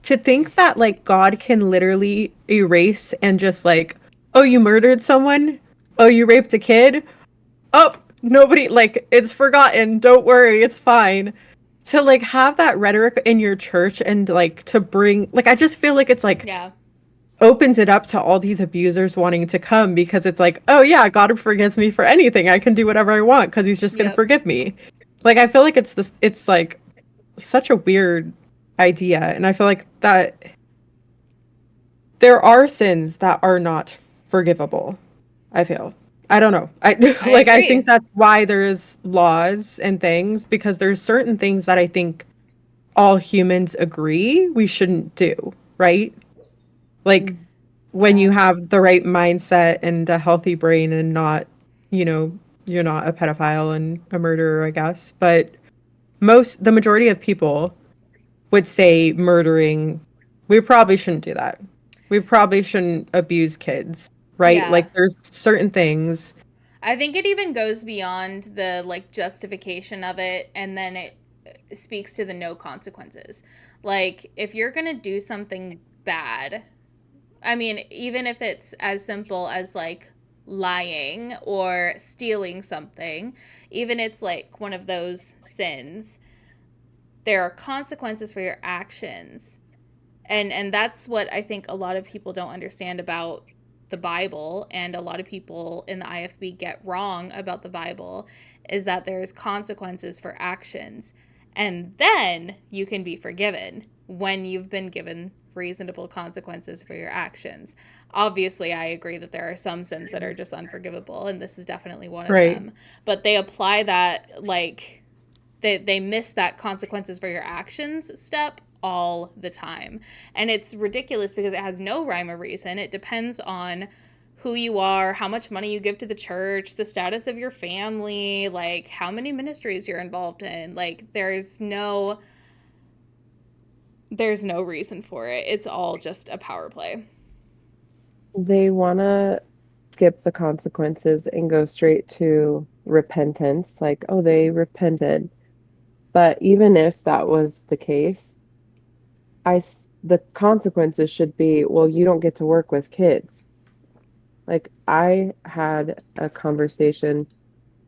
to think that, like, God can literally erase and just, like, oh, you murdered someone? Oh, you raped a kid? Oh, nobody, like, it's forgotten. Don't worry, it's fine. To, like, have that rhetoric in your church and, like, to bring, like, I just feel like it's, like, Yeah. opens it up to all these abusers wanting to come because it's like, oh, yeah, God forgives me for anything. I can do whatever I want because he's just going to Yep. forgive me. Like, I feel like it's this, it's, like, such a weird idea. And I feel like that there are sins that are not forgivable. I feel. I don't know. I I like I think agree. that's why there's laws and things because there's certain things that I think all humans agree we shouldn't do, right? Like when Yeah. you have the right mindset and a healthy brain and not, you know, you're not a pedophile and a murderer, I guess. But the majority of people would say murdering, we probably shouldn't do that. We probably shouldn't abuse kids, right? Yeah. Like there's certain things. I think it even goes beyond the, like, justification of it, and then it speaks to the no consequences. Like, if you're going to do something bad, I mean, even if it's as simple as, like, lying or stealing something, even it's like one of those sins, there are consequences for your actions. And that's what I think a lot of people don't understand about the Bible, and a lot of people in the IFB get wrong about the Bible, is that there's consequences for actions. And then you can be forgiven when you've been given reasonable consequences for your actions. Obviously, I agree that there are some sins that are just unforgivable, and this is definitely one of Right. them. But they apply that, like, they miss that consequences for your actions step all the time. And it's ridiculous because it has no rhyme or reason. It depends on who you are, how much money you give to the church, the status of your family, like how many ministries you're involved in. Like there's no reason for it. It's all just a power play. They want to skip the consequences and go straight to repentance, like, oh, they repented. But even if that was the case, the consequences should be, well, you don't get to work with kids. Like, I had a conversation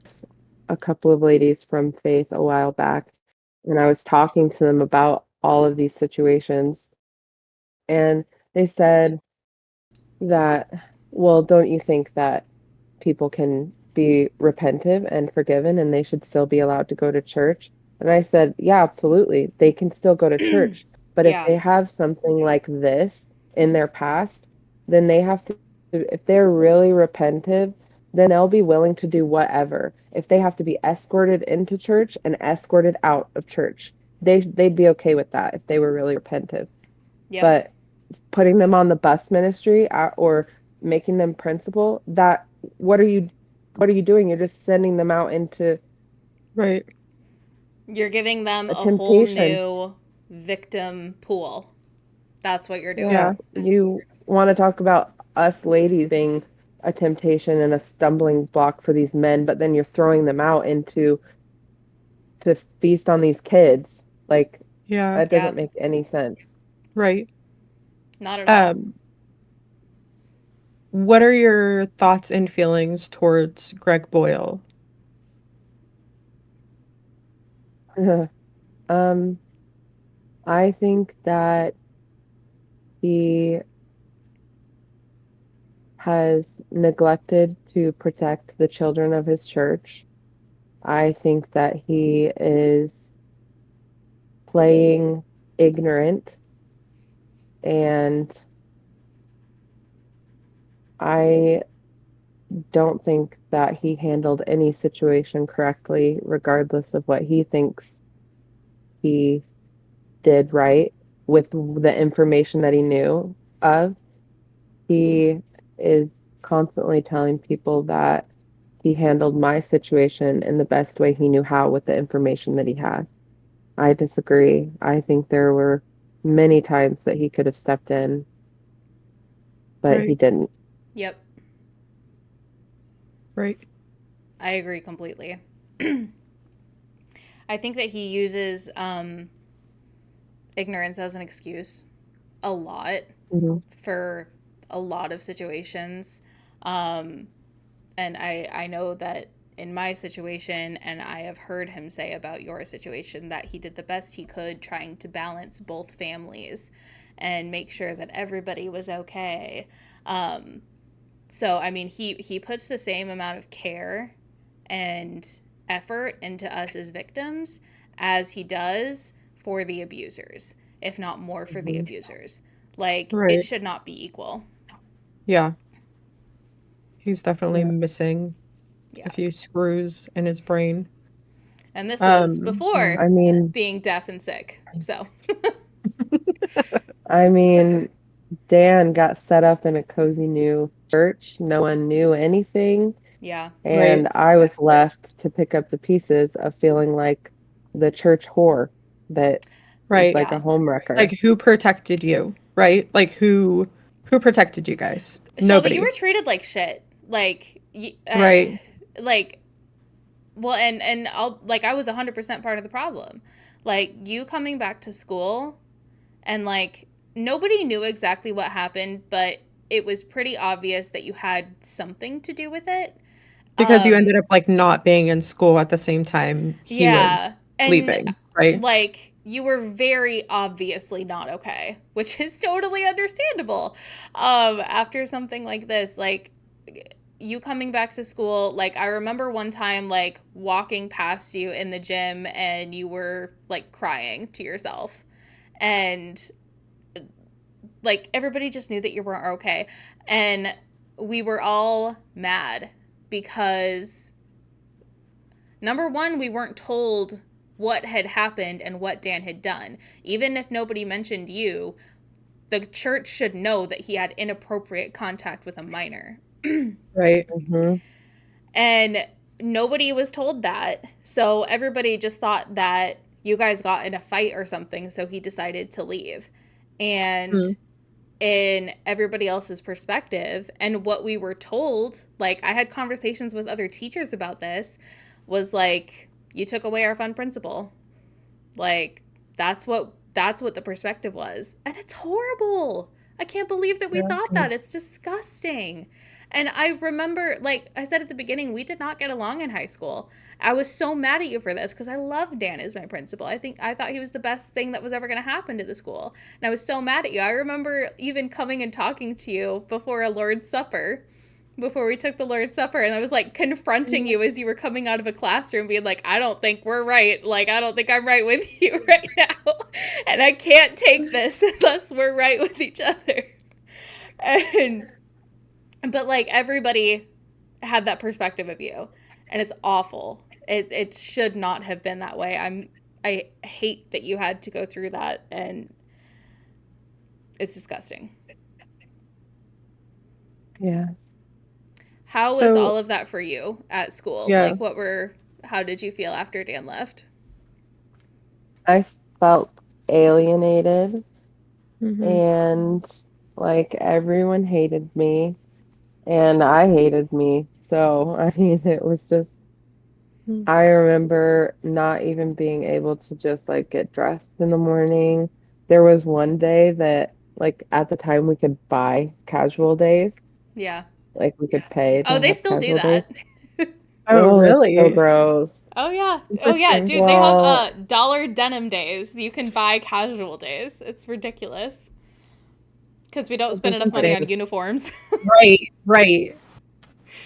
with a couple of ladies from Faith a while back, and I was talking to them about all of these situations, and they said that, well, don't you think that people can be repentive and forgiven and they should still be allowed to go to church? And I said, yeah, absolutely. They can still go to church. But if Yeah. they have something like this in their past, then they have to, if they're really repentive, then they'll be willing to do whatever. If they have to be escorted into church and escorted out of church, they'd be okay with that if they were really repentive. Yep. But putting them on the bus ministry or making them principal, that what are you doing? You're just sending them out into Right. You're giving them a a whole temptation. new victim pool. That's what you're Yeah. doing. Yeah, you want to talk about us ladies being a temptation and a stumbling block for these men, but then you're throwing them out into to feast on these kids. Like Yeah. that Yeah. doesn't make any sense. Right. Not at all. Um, what are your thoughts and feelings towards Greg Boyle? um, I think that he has neglected to protect the children of his church. I think that he is playing ignorant, and I don't think that he handled any situation correctly, regardless of what he thinks he did right with the information that he knew of. He is constantly telling people that he handled my situation in the best way he knew how with the information that he had. I disagree. I think there were many times that he could have stepped in, but he Right. didn't. Yep. Right. I agree completely. I think that he uses ignorance as an excuse a lot Mhm. for a lot of situations. Um, and I know that in my situation, and I have heard him say about your situation, that he did the best he could trying to balance both families and make sure that everybody was okay. Um, so, I mean, he puts the same amount of care and effort into us as victims as he does for the abusers, if not more for the Mhm. abusers. Like, it Right. should not be equal. Yeah. He's definitely Yeah. missing a Yeah. few screws in his brain. And this was Yeah. before I mean, being deaf and sick. So, I mean, Dan got set up in a cozy new church. No one knew anything, yeah. Right. and I was left to pick up the pieces of feeling like the church whore that is Right. like a Yeah. home wrecker. Like who protected you, right? Like who protected you guys? Shelby, you Nobody. were treated like shit. Like, Right. like, well, and I'll like I was 100% part of the problem. Like you coming back to school and like nobody knew exactly what happened, but it was pretty obvious that you had something to do with it. Because you ended Um up like not being in school at the same time he was yeah. And leaving, right? like you were very obviously not okay, which is totally understandable. After something like this, like you coming back to school, like I remember one time like walking past you in the gym and you were like crying to yourself. And like everybody just knew that you weren't okay. And we were all mad because number one, we weren't told what had happened and what Dan had done. Even if nobody mentioned you, the church should know that he had inappropriate contact with a minor. Right. Mm-hmm. And nobody was told that. So everybody just thought that you guys got in a fight or something, so he decided to leave. And in everybody else's perspective and what we were told, like I had conversations with other teachers about this, was like, you took away our fun principal. Like that's what the perspective was. And it's horrible. I can't believe that we thought that. It's disgusting. And I remember, like I said at the beginning, we did not get along in high school. I was so mad at you for this because I love Dan as my principal. I thought he was the best thing that was ever going to happen to the school. And I was so mad at you. I remember even coming and talking to you before a Lord's Supper, before we took the Lord's Supper, and I was like confronting you as you were coming out of a classroom being like, I don't think we're right. Like, I don't think I'm right with you right now. And I can't take this unless we're right with each other. But like everybody had that perspective of you, and it's awful. It should not have been that way. I hate that you had to go through that, and it's disgusting. Yeah. How was all of that for you at school? Yeah. Like how did you feel after Dan left? I felt alienated Mm-hmm. and like everyone hated me and I hated me. So, I mean, it was just, I remember not even being able to just like get dressed in the morning. There was one day that, like, at the time we could buy casual days, Yeah. like, we could pay Oh, to they have still do casual days. that. Oh, Oh, that's so really? gross. Oh yeah. Oh yeah, Interesting. dude, they have Well, dollar denim days. You can buy casual days. It's ridiculous. Cuz we don't spend this enough is money just, on uniforms. Right, right.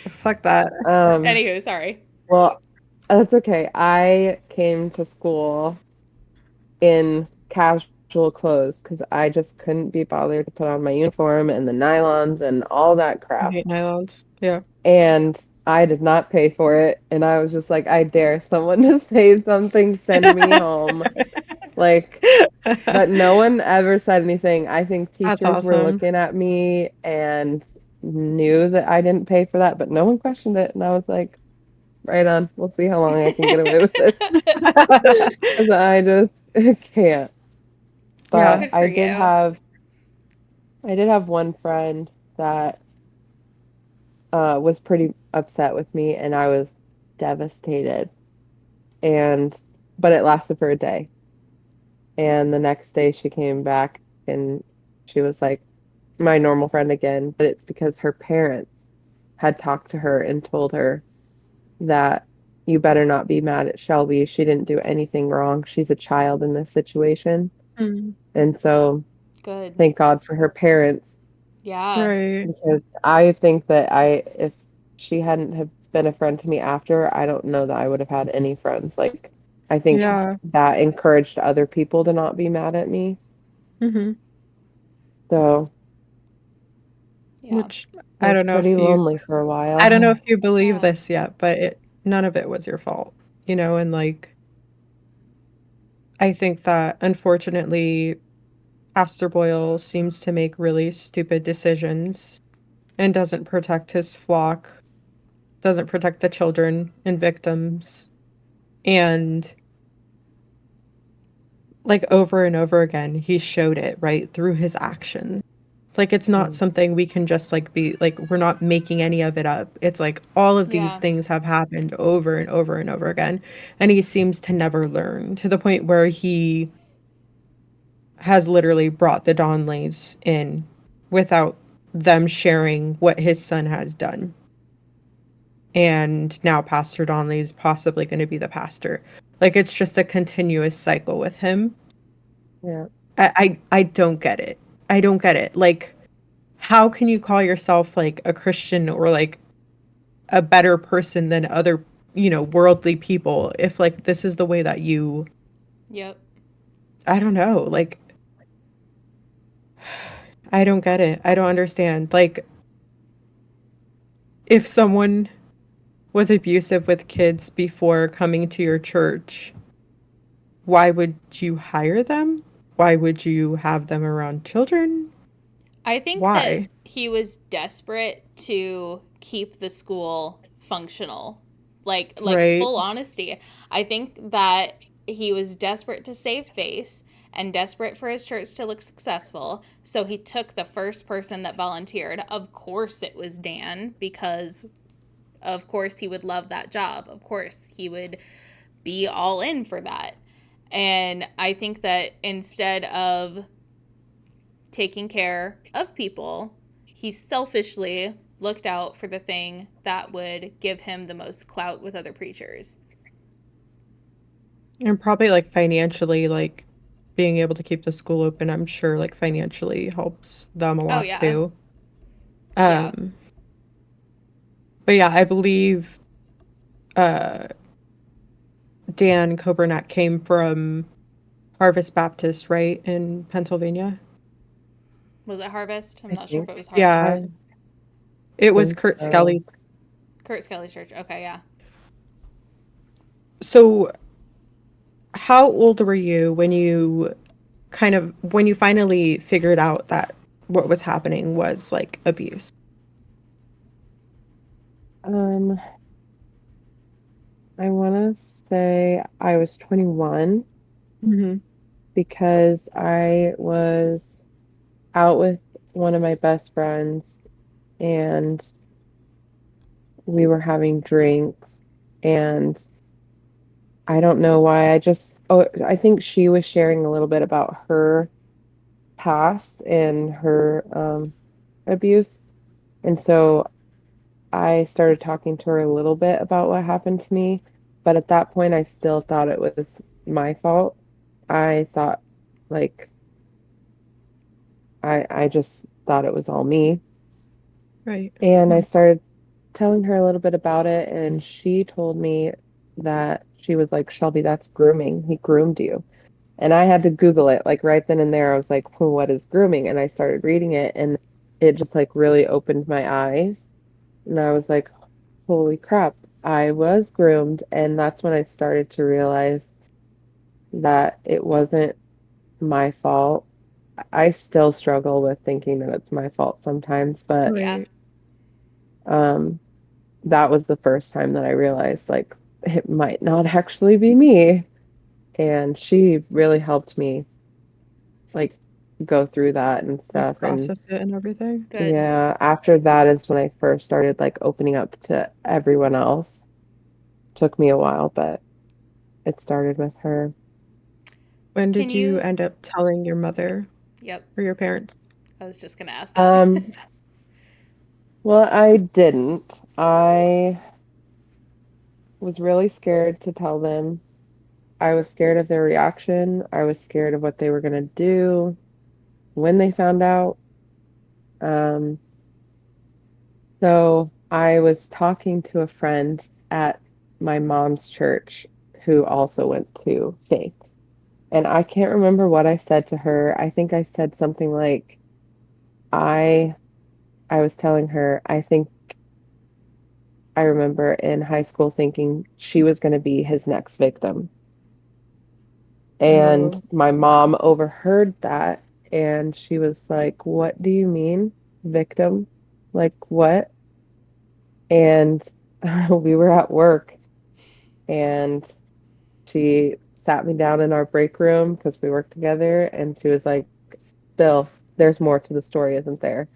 Fuck that. Anywho, sorry. well, that's okay. I came to school in casual clothes because I just couldn't be bothered to put on my uniform and the nylons and all that I crap. hate nylons. Yeah. And I did not pay for it. And I was just like, I dare someone to say something, send me home. Like, but no one ever said anything. I think That's teachers were awesome. looking at me and knew that I didn't pay for that, but no one questioned it. And I was like, right on. We'll see how long I can get away with this. Because I just can't. Yeah. But Good for you. I did have one friend that was pretty upset with me, and I was devastated. And but it lasted for a day. And the next day she came back and she was like my normal friend again, but it's because her parents had talked to her and told her that you better not be mad at Shelby. She didn't do anything wrong. She's a child in this situation. Mm. And so Good. thank God for her parents Yeah. Right. because I think that if she hadn't have been a friend to me after, I don't know that I would have had any friends. Like, I think Yeah. Yeah. that encouraged other people to not be mad at me. Mm-hmm. So Yeah. Which it was pretty lonely for a I don't know while. if you believe Yeah. this yet, but none of it was your fault, and like I think that unfortunately Pastor Boyle seems to make really stupid decisions and doesn't protect his flock, doesn't protect the children and victims, and like over and over again, he showed it, right, through his actions. Like it's not Mm. something we can just like be like we're not making any of it up. It's like all of these Yeah. things have happened over and over and over again, and he seems to never learn to the point where he has literally brought the Donleys in without them sharing what his son has done. And now Pastor Donley is possibly going to be the pastor. Like it's just a continuous cycle with him. Yeah. I don't get it. I don't get it. Like, how can you call yourself like a Christian or like a better person than other, worldly people if like this is the way that you, Yep. I don't know, like I don't get it. I don't understand. Like if someone was abusive with kids before coming to your church, why would you hire them? Why would you have them around children? I think that Why? he was desperate to keep the school functional. Like Right? full honesty. I think that he was desperate to save face and desperate for his church to look successful. So he took the first person that volunteered. Of course it was Dan, because of course he would love that job. Of course he would be all in for that. And I think that instead of taking care of people, he selfishly looked out for the thing that would give him the most clout with other preachers. And probably like financially, like being able to keep the school open, I'm sure like financially helps them a Oh, lot yeah. too. Yeah. Um, but yeah, I believe uh Dan Coburnack came from Harvest Baptist, right, in Pennsylvania? Was it Harvest? I'm I not sure if think it was Yeah, Harvest. I it was think Kurt so. Skelly. Kurt Skelly's church. Okay, yeah. So, how old were you when you finally figured out that what was happening was like abuse? Um, I want to say I was 21 Hmm. because I was out with one of my best friends and we were having drinks and I don't know why I think she was sharing a little bit about her past and her abuse. And so I started talking to her a little bit about what happened to me, but at that point, I still thought it was my fault. I thought, like, I just thought it was all me. Right. And I started telling her a little bit about it, and she told me that she was like, Shelby, that's grooming. He groomed you. And I had to Google it, like, right then and there. I was like, well, what is grooming? And I started reading it, and it just, like, really opened my eyes. And I was like, holy crap, I was groomed. And that's when I started to realize that it wasn't my fault. I still struggle with thinking that it's my fault sometimes, but Yeah. Right. um, that was the first time that I realized like it might not actually be me. And she really helped me like go through that and Like stuff. And process it and everything. Good. yeah, after that is when I first started like opening up to everyone else. Took me a while, but it started with her. When Can did you you? end up telling your mother Yep. or your parents? I was just going to ask that. Um, well, I didn't. I was really scared to tell them. I was scared of their reaction. I was scared of what they were going to do when they found out. Um, so I was talking to a friend at my mom's church who also went to faith. And I can't remember what I said to her. I think I said something like, I I was telling her, I think I remember in high school thinking she was going to be his next victim. And Oh, my mom overheard that and she was like, what do you mean, victim? Like, what? And we were at work and she sat me down in our break room because we worked together and she was like, Bill, there's more to the story, isn't there?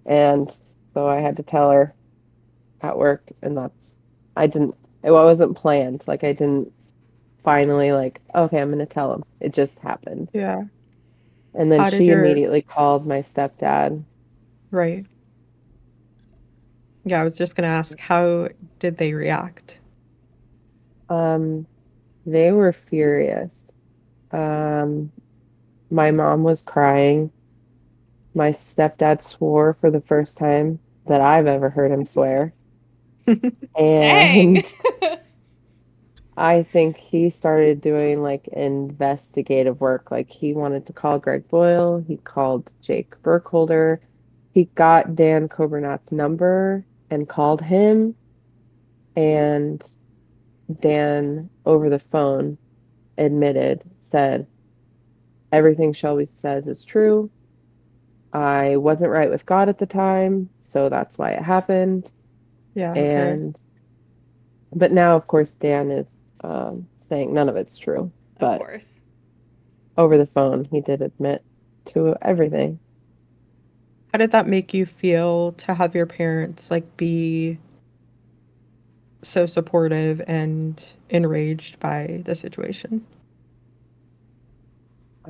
And so I had to tell her at work, and I didn't, it wasn't planned. Like, I didn't finally, like, okay, I'm going to tell him. It just happened. yeah. And then How did she your immediately called my stepdad. right? Yeah, I was just gonna ask, how did they react? Um, they were furious. Um, My mom was crying. My stepdad swore for the first time that I've ever heard him swear. Dang. And I think he started doing like investigative work. Like he wanted to call Greg Boyle, he called Jake Burkholder, he got Dan Coburnat's number and called him, and Dan over the phone said, everything Shelby says is true. I wasn't right with God at the time, so that's why it happened. Yeah, okay. And but now, of course, Dan is saying none of it's true. Of But course. over the phone, he did admit to everything. How did that make you feel to have your parents, like, be so supportive and enraged by the situation?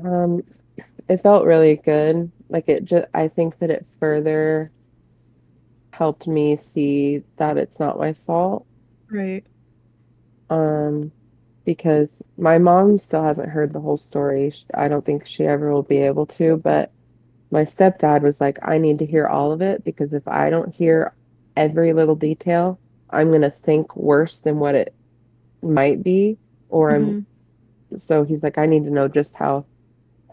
Um, it felt really good. Like it just, I think that it further helped me see that it's not my fault. Right. Um, because my mom still hasn't heard the whole story. I don't think she ever will be able to, but my stepdad was like, I need to hear all of it because if I don't hear every little detail, I'm gonna think worse than what it might be. Or I'm, Mhm. so he's like, I need to know just how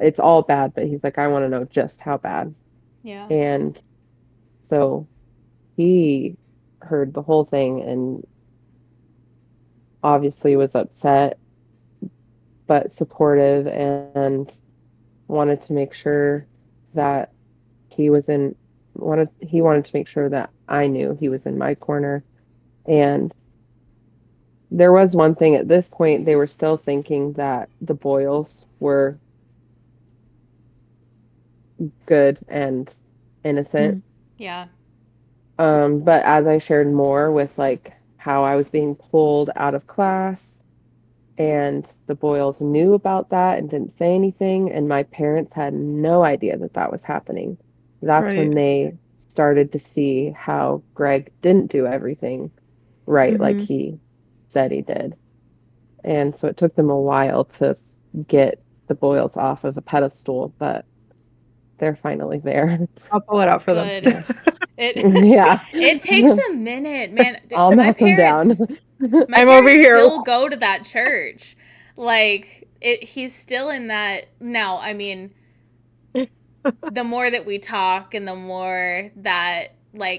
it's all bad, but he's like, I want to know just how bad. Yeah. And so he heard the whole thing and obviously was upset, but supportive and wanted to make sure that he was in he wanted to make sure that I knew he was in my corner. And there was one thing at this point, they were still thinking that the Boyles were good and innocent. Mhm. Yeah. But as I shared more with like how I was being pulled out of class and the Boyles knew about that and didn't say anything, and my parents had no idea that that was happening. That's when Right. they started to see how Greg didn't do everything right like Mhm. he said he did. And so it took them a while to get the Boyles off of a pedestal, but they're finally there. I'll pull it out for them. Good. Yeah. It Yeah. it takes a minute, man. I'll My knock them down. parents my I'm over parents here. still go to that church. Like he's still in that now. I mean, the more that we talk and the more that I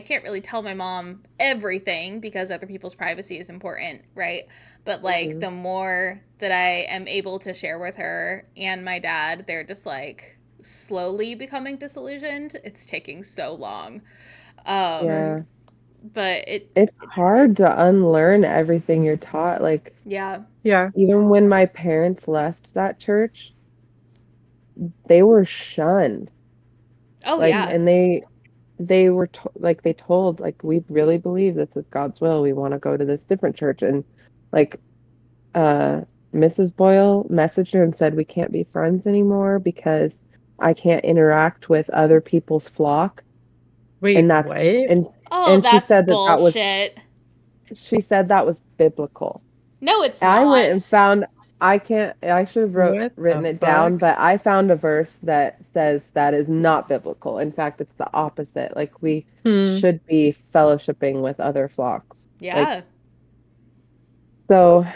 can't really tell my mom everything because other people's privacy is important, right? But like Mhm. the more that I am able to share with her and my dad, they're just like slowly becoming disillusioned. It's taking so long. Right. Yeah. But It's hard to unlearn everything you're taught. Like, yeah. Yeah. even when my parents left that church, they were shunned. Oh Like, yeah. Mhm. and they were to like they told like we really believe this is God's will. We want to go to this different church. And like uh Mrs. Boyle messaged her and said we can't be friends anymore because I can't interact with other people's flock. Wait, And that's what? and Oh, and that's bullshit. she said that was biblical. No, it's I went and not. found I should have What written the it down, fuck? but I found a verse that says that is not biblical. In fact, it's the opposite. Like we Hmm. should be fellowshipping with other flocks. Like Yeah. so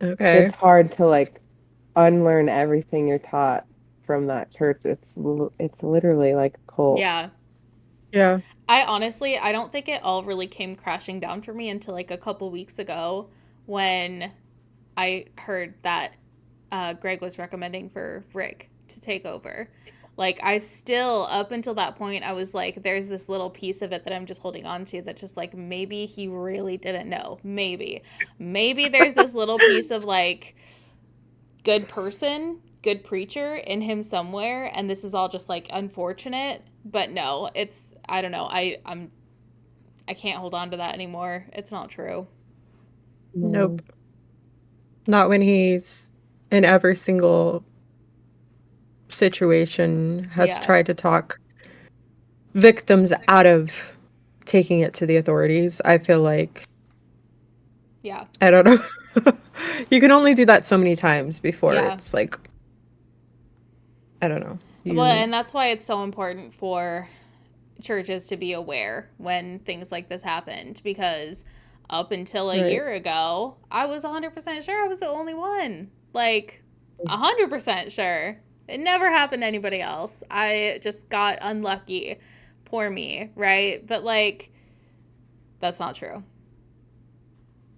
Okay. it's hard to like unlearn everything you're taught from that church. It's literally like a cult. Yeah. Yeah. I don't think it all really came crashing down for me until like a couple weeks ago when I heard that Greg was recommending for Rick to take over. Like, I still, up until that point, I was like, there's this little piece of it that I'm just holding on to that just like maybe he really didn't know. Maybe. Maybe there's this little piece of like good person, good preacher in him somewhere, and this is all just like unfortunate. But no, it's, I don't know. I can't hold on to that anymore. It's not true. Nope. No. Not when he's in every single situation has Yeah. tried to talk victims out of taking it to the authorities. I feel like Yeah. I don't know. You can only do that so many times before Yeah. it's like I don't know. Well, You and that's why it's so important for churches to be aware when things like this happened, because up until a right. year ago, I was 100% sure I was the only one. Like, 100% sure. It never happened to anybody else. I just got unlucky. Poor me, right? But, like, that's not true.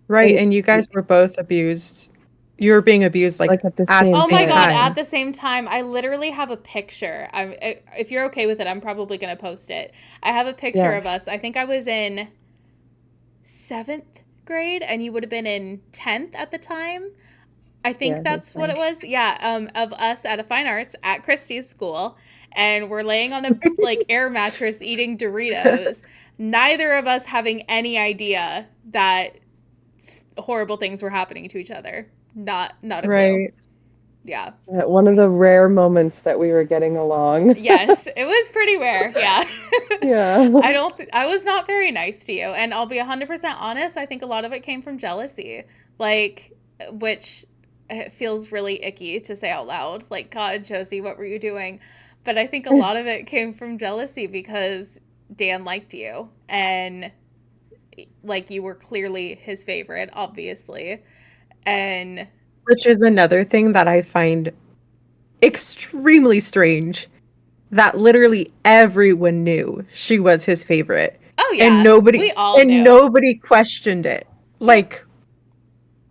Right, And and you guys were both abused. You were being abused, like, like at the at the same Oh my same god, time. at time. the same time, I literally have a picture. If you're okay with it, I'm probably going to post it. I have a picture Yeah, of us. I think I was in 7th grade and you would have been in 10th at the time. I yeah, think he's that's what it fine. was. Yeah, of us at a fine arts at Christie's school, and we're laying on a like air mattress eating Doritos. Neither of us having any idea that horrible things were happening to each other. Not a clue. Right. Yeah. One of the rare moments that we were getting along. Yes, it was pretty rare. Yeah. Yeah. I was not very nice to you, and I'll be 100% honest, I think a lot of it came from jealousy. Like, which it feels really icky to say out loud. Like, god, Josie, what were you doing? But I think a lot of it came from jealousy because Dan liked you, and like you were clearly his favorite, obviously. And Which is another thing that I find extremely strange, that literally everyone knew she was his favorite, oh and yeah, nobody we all and knew. nobody questioned it. Yep. Like,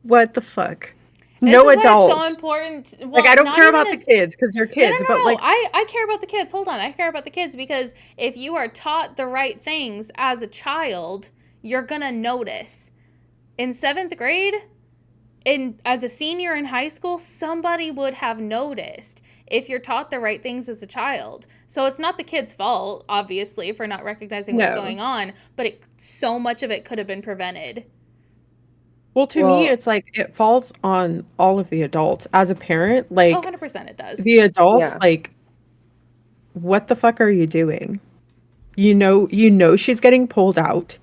what the fuck? This No is why it's so adults. important. Like, Well, I don't not care even about the a kids because 'cause you're no, no, kids, but, no, no. like, I care about the kids. Hold on. I care about the kids because if you are taught the right things as a child, you're going to notice. In 7th grade, in as a senior in high school, somebody would have noticed if you're taught the right things as a child. So it's not the kid's fault, obviously, for not recognizing what's no. going on, but so much of it could have been prevented. Well, to me, Well, it's like it falls on all of the adults. As a parent, Oh, like, 100% it does. the adults, yeah. like, what the fuck are you doing? You know she's getting pulled out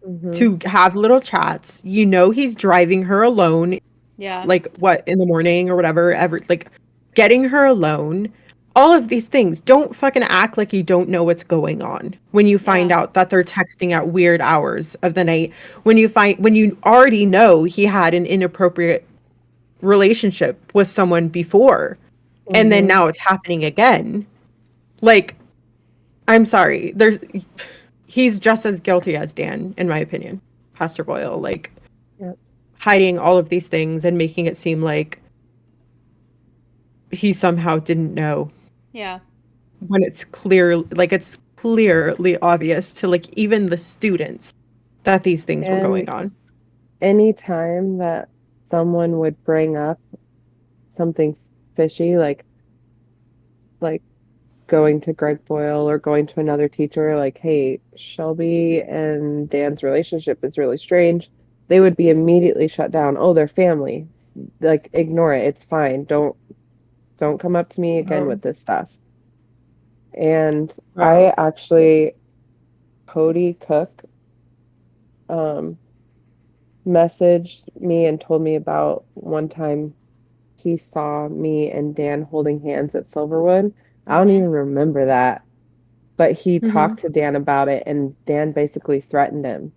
Hmm. to have little chats. You know he's driving her alone, Yeah. like, what, in the morning or whatever, like, getting her alone. All of these things. Don't fucking act like you don't know what's going on when you find Yeah. out that they're texting at weird hours of the night. When you already know he had an inappropriate relationship with someone before, and then Hmm. now it's happening again. Like, I'm sorry. He's just as guilty as Dan, in my opinion. Pastor Boyle, like, Yeah. hiding all of these things and making it seem like he somehow didn't know, Yeah. when it's clearly obvious to, like, even the students that these things were And going on. any time that someone would bring up something fishy, like going to Greg Boyle or going to another teacher, like, hey, Shelby and Dan's relationship is really strange, they would be immediately shut down. Oh, they're family. Like, ignore it. It's fine. Don't come up to me again Oh, with this stuff. And wow. I actually, Cody Cook, um, messaged me and told me about one time he saw me and Dan holding hands at Silverwood. I don't Mhm. even remember that, but he Hmm. talked to Dan about it, and Dan basically threatened him.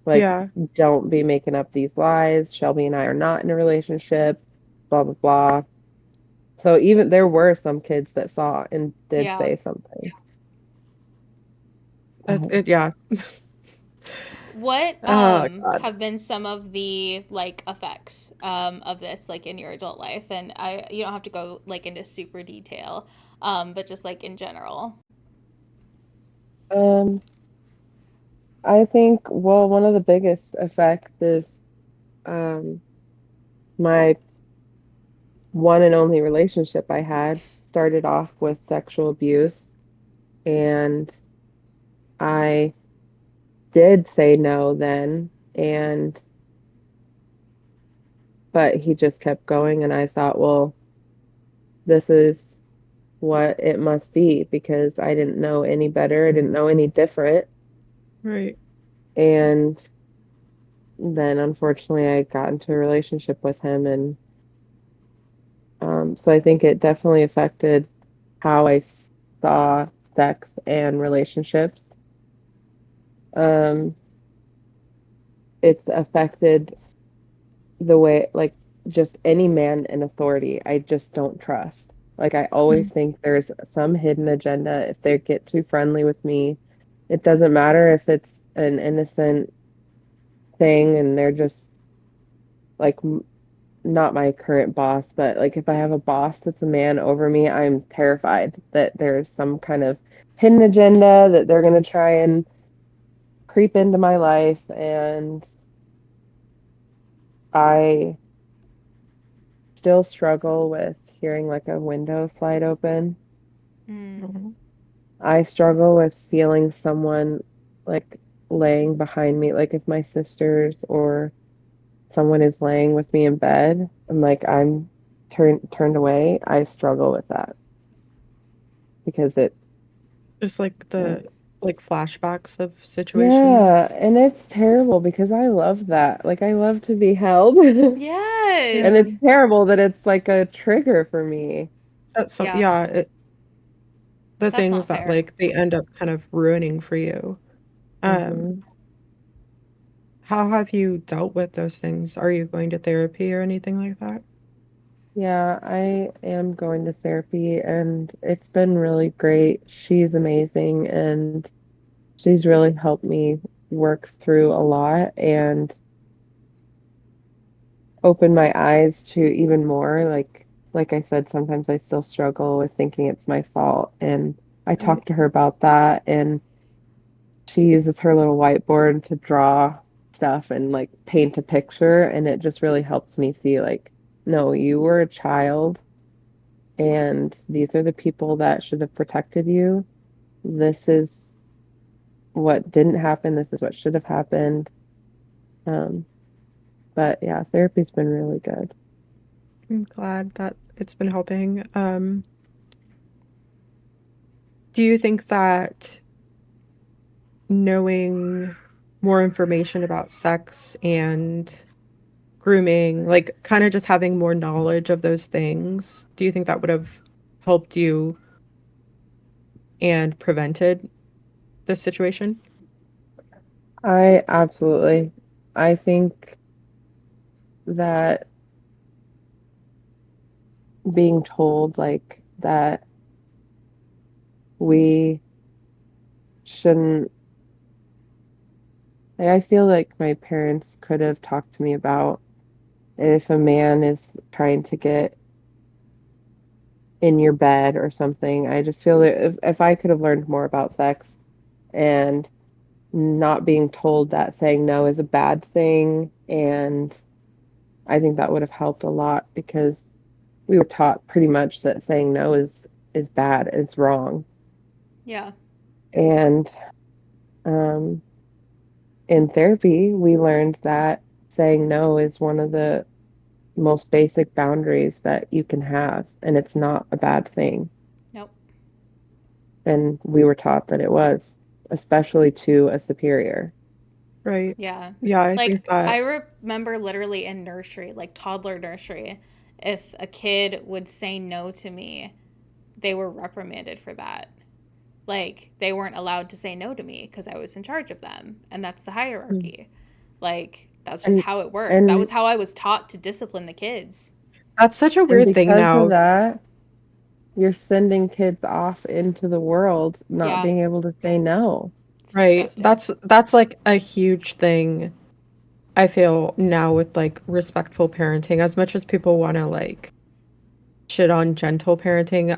Like, Yeah. don't be making up these lies. Shelby and I are not in a relationship, blah, blah, blah. So even there were some kids that saw and did Yeah. say something. That's But, it. Yeah. What Oh God. have been some of the like effects of this like in your adult life? And I you don't have to go like into super detail, but just like in general. um, I think, well, one of the biggest effects is um, my one and only relationship I had started off with sexual abuse, and I did say no then, and but he just kept going, and I thought, well, this is what it must be because I didn't know any better, I didn't know any different, Right. and then unfortunately I got into a relationship with him, and so I think it definitely affected. how I saw sex and relationships. Um, it's affected the way, like, just any man in authority, I just don't trust. Like, I always think there's some hidden agenda if they get too friendly with me. It doesn't matter if it's an innocent thing and they're just like not my current boss, but like if I have a boss that's a man over me, I'm terrified that there's some kind of hidden agenda that they're going to try and creep into my life. And I still struggle with hearing like a window slide open. Mm. Mhm. I struggle with feeling someone like laying behind me, like if my sisters or someone is laying with me in bed and like I'm turned away, I struggle with that because Just like the it's like flashbacks of situations. yeah, and it's terrible because I love that. Like I love to be held. And Yeah. Yes. it's terrible that it's like a trigger for me. That's some Yeah. yeah, the That's things not that fair. like they end up kind of ruining for you. Hmm. Um, how have you dealt with those things? Are you going to therapy or anything like that? Yeah, I am going to therapy and it's been really great. She's amazing and she's really helped me work through a lot and open my eyes to even more. Like I said, sometimes I still struggle with thinking it's my fault. And I Right. talked to her about that and she uses her little whiteboard to draw stuff and like paint a picture and it just really helps me see like, no, you were a child and these are the people that should have protected you. This is what didn't happen. This is what should have happened. Um, but yeah, therapy's been really good. I'm glad that it's been helping. Do you think that knowing more information about sex and grooming, like kind of just having more knowledge of those things, do you think that would have helped you and prevented this situation? I absolutely. I think that being told like that we shouldn't, like, I feel like my parents could have talked to me about if a man is trying to get in your bed or something. I just feel that if I could have learned more about sex and not being told that saying no is a bad thing, and I think that would have helped a lot because we were taught pretty much that saying no is bad, it's wrong. Yeah. And um, in therapy, we learned that saying no is one of the most basic boundaries that you can have, and it's not a bad thing. Nope. And we were taught that it was, especially to a superior. Right. Yeah. Yeah, I Like, think that I remember literally in nursery, like toddler nursery, if a kid would say no to me, they were reprimanded for that. Like, they weren't allowed to say no to me because I was in charge of them. And that's the hierarchy. Like, that's just And how it worked. That and was how I was taught to discipline the kids. that's such a and weird thing because of now. that, you're sending kids off into the world not Yeah. being able to say no. It's Right. disgusting. That's like a huge thing I feel now with like respectful parenting. As much as people want to like shit on gentle parenting,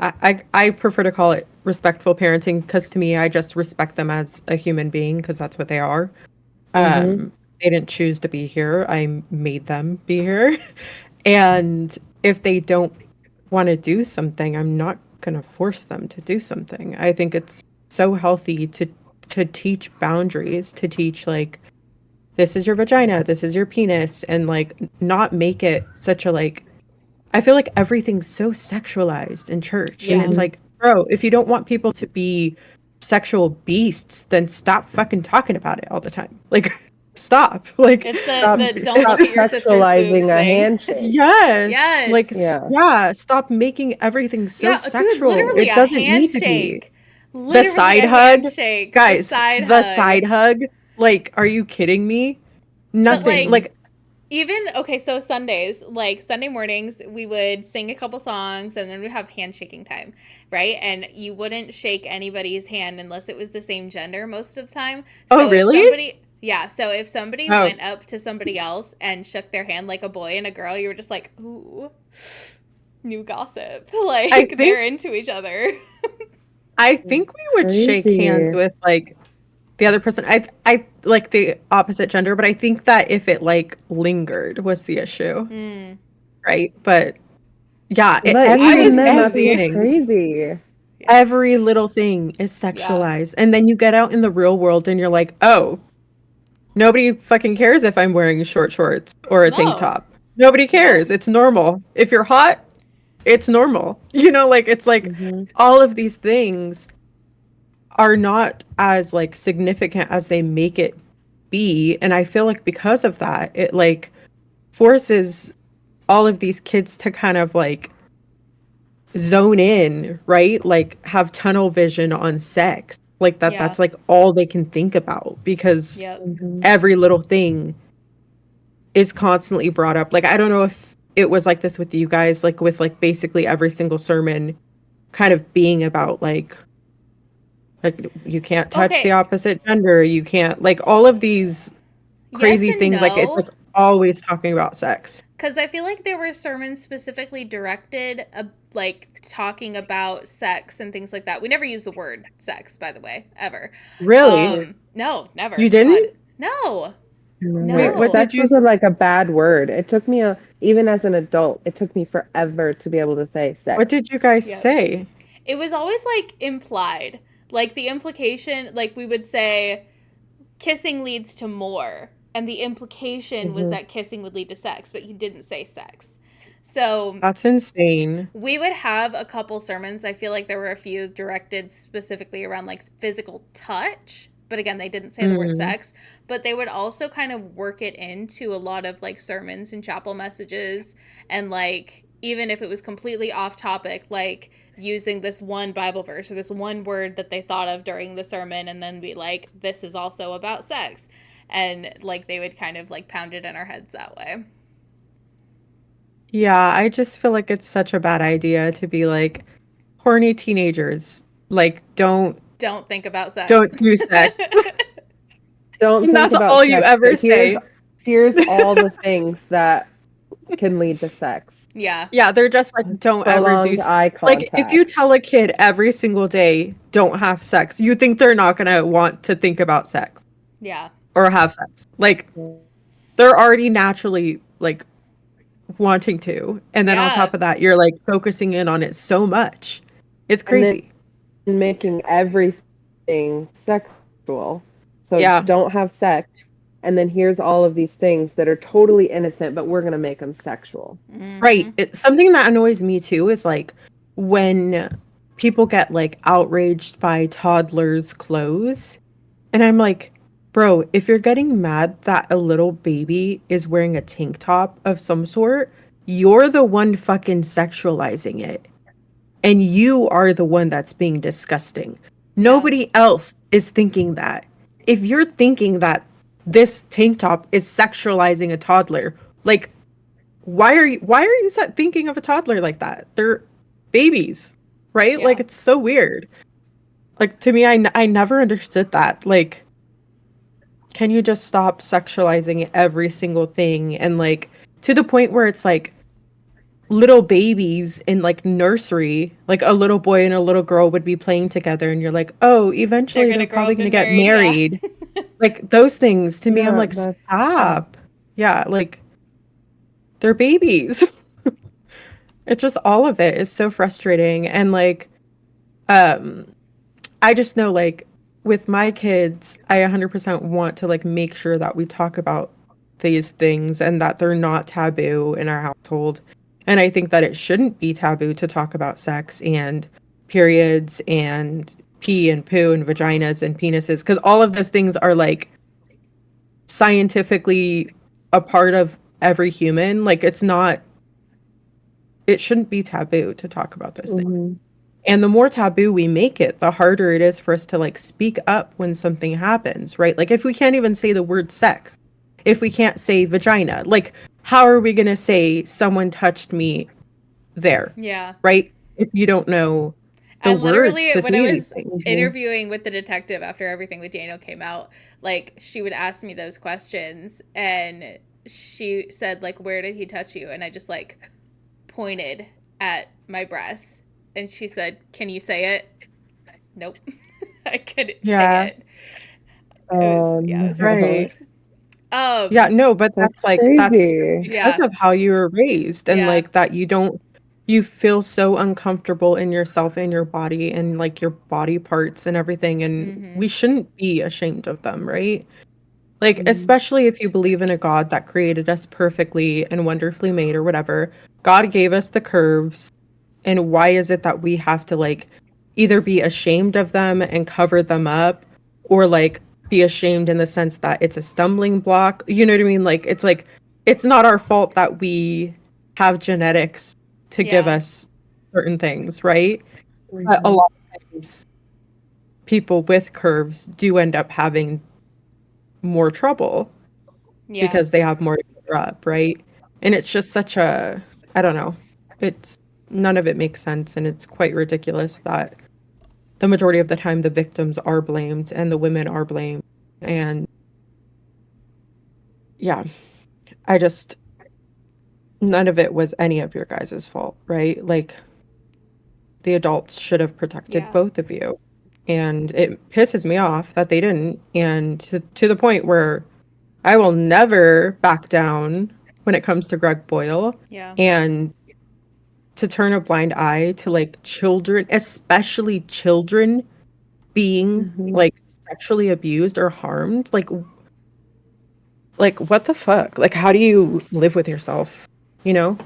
I prefer to call it respectful parenting because to me I just respect them as a human being because that's what they are. Hmm. They didn't choose to be here. I made them be here. And if they don't want to do something, I'm not going to force them to do something. I think it's so healthy to teach boundaries, to teach like this is your vagina, this is your penis and like not make it such a like I feel like everything's so sexualized in church and it's Yeah. Hmm. like, bro, if you don't want people to be sexual beasts, then stop fucking talking about it all the time. Like stop. Like, It's Stop, the don't stop look at your sister's boobs sexualizing a thing. handshake. yes, like, Yes. Yeah. stop making everything so Yeah, dude, sexual. literally It a doesn't need to be. handshake. The Literally side a hug, handshake. The guys, side the hug. side hug, like, are you kidding me? But Nothing. Like, even okay, so Sundays, like Sunday mornings, we would sing a couple songs and then we'd have handshaking time, right? And you wouldn't shake anybody's hand unless it was the same gender most of the time. oh, So really? if somebody Oh, went up to somebody else and shook their hand like a boy and a girl, you were just like, ooh, new gossip. I Like they're think into each other. I think we would shake hands Crazy. with like the other person. I like the opposite gender, but I think that if it like lingered was the issue, Mm, right? But yeah, But I was even then, that's what's nosy. crazy. Yeah. every little thing is Yeah. sexualized. And then you get out in the real world and you're like, "Oh, nobody fucking cares if I'm wearing short shorts or a tank No. top. Nobody No. cares. It's normal. If you're hot, it's normal." You know, like it's like Hmm. all of these things are not as like significant as they make it be, and I feel like because of that it like forces all of these kids to kind of like zone in, right? Like have tunnel vision on sex, like Yeah. that's like all they can think about because Yep. Hmm. every little thing is constantly brought up. Like I don't know if it was like this with you guys, like with like basically every single sermon kind of being about like you can't touch the Okay. opposite gender, you can't like all of these Yes crazy and things, like it's no. like always talking about sex. Because I feel like there were sermons specifically directed, like talking about sex and things like that. We never used the word sex, by the way, ever. Really? No, never. You God, didn't? no, Wait, No, what no. did sex you was like a bad word. It took me even as an adult, it took me forever to be able to say what sex. did you guys Yep. say? It was always like implied, like the implication. Like we would say, kissing leads to more, and the implication was Hmm. that kissing would lead to sex, but you didn't say sex. So That's insane. we would have a couple sermons. I feel like there were a few directed specifically around like physical touch. But again, they didn't say the word Mm. sex. But they would also kind of work it into a lot of like sermons and chapel messages. And like, even if it was completely off topic, like using this one Bible verse or this one word that they thought of during the sermon, and then be like, this is also about sex. And like, they would kind of like pound it in our heads that way. Yeah, I just feel like it's such a bad idea to be like horny teenagers, like Don't think about sex. don't do sex. Don't And think that's about all you sex, but ever say. here's all the things that can lead to sex. Yeah. Yeah, they're just like, don't ever do Prolonged s-" eye like if you contact. tell a kid every single day, don't have sex, you think they're not gonna want to think about sex Yeah. or have sex. Like they're already naturally like wanting to. And then on Yeah. top of that, you're like focusing in on it so much. It's And then crazy. making everything sexual. So Yeah. don't have sex. And then here's all of these things that are totally innocent, but we're going to make them sexual. Right. Mm-hmm. Something that annoys me too is like when people get like outraged by toddlers' clothes. And I'm like, bro, if you're getting mad that a little baby is wearing a tank top of some sort, you're the one fucking sexualizing it. And you are the one that's being disgusting. Yeah. Nobody else is thinking that. If you're thinking that this tank top is sexualizing a toddler, like why are you thinking of a toddler like that? They're babies, right? Like Yeah. it's so weird. Like to me, I never understood that. Like, can you just stop sexualizing every single thing and like to the point where it's like little babies in like nursery, like a little boy and a little girl would be playing together and you're like, "Oh, They're eventually gonna they're grow probably up going to and get married. Yeah. married." Like those things to me I'm Yeah, like, that's "Stop." Yeah, like they're babies. It's just all of it is so frustrating and like um I just know like with my kids, I 100% want to like make sure that we talk about these things and that they're not taboo in our household. And I think that it shouldn't be taboo to talk about sex and periods and pee and poo and vaginas and penises because all of those things are like scientifically a part of every human. Like it shouldn't be taboo to talk about this thing. Mm-hmm. And the more taboo we make it, the harder it is for us to like speak up when something happens, right? Like if we can't even say the word sex, if we can't say vagina, like how are we going to say someone touched me there? Yeah. Right? If you don't know the And words literally, to when I say was anything. interviewing with the detective after everything with Daniel came out, like, she would ask me those questions, and she said, like, where did he touch you? And I just, like, pointed at my breasts. And she said, can you say it? Nope. I couldn't Yeah. say it. It was Right. ridiculous. Yeah, no, but That's that's crazy. because Yeah. of how you were raised and Yeah. like that you feel so uncomfortable in yourself and your body and like your body parts and everything, and Mm-hmm. we shouldn't be ashamed of them, right? Like Mm-hmm. especially if you believe in a God that created us perfectly and wonderfully made or whatever. God gave us the curves, and why is it that we have to like either be ashamed of them and cover them up, or like be ashamed in the sense that it's a stumbling block? You know what I mean? Like it's not our fault that we have genetics to give Yeah. us certain things, right? But a Mm-hmm. lot of times people with curves do end up having more trouble Yeah. because they have more to cover up, right? And it's just such a, I don't know. It's none of it makes sense, and it's quite ridiculous that the majority of the time the victims are blamed and the women are blamed. And yeah, I just none of it was any of your guys' fault, right? Like the adults should have protected Yeah. both of you. And it pisses me off that they didn't. And to the point where I will never back down when it comes to Greg Boyle. Yeah. And to turn a blind eye to like children, especially children being Mm-hmm. like sexually abused or harmed, like what the fuck? Like how do you live with yourself? You know?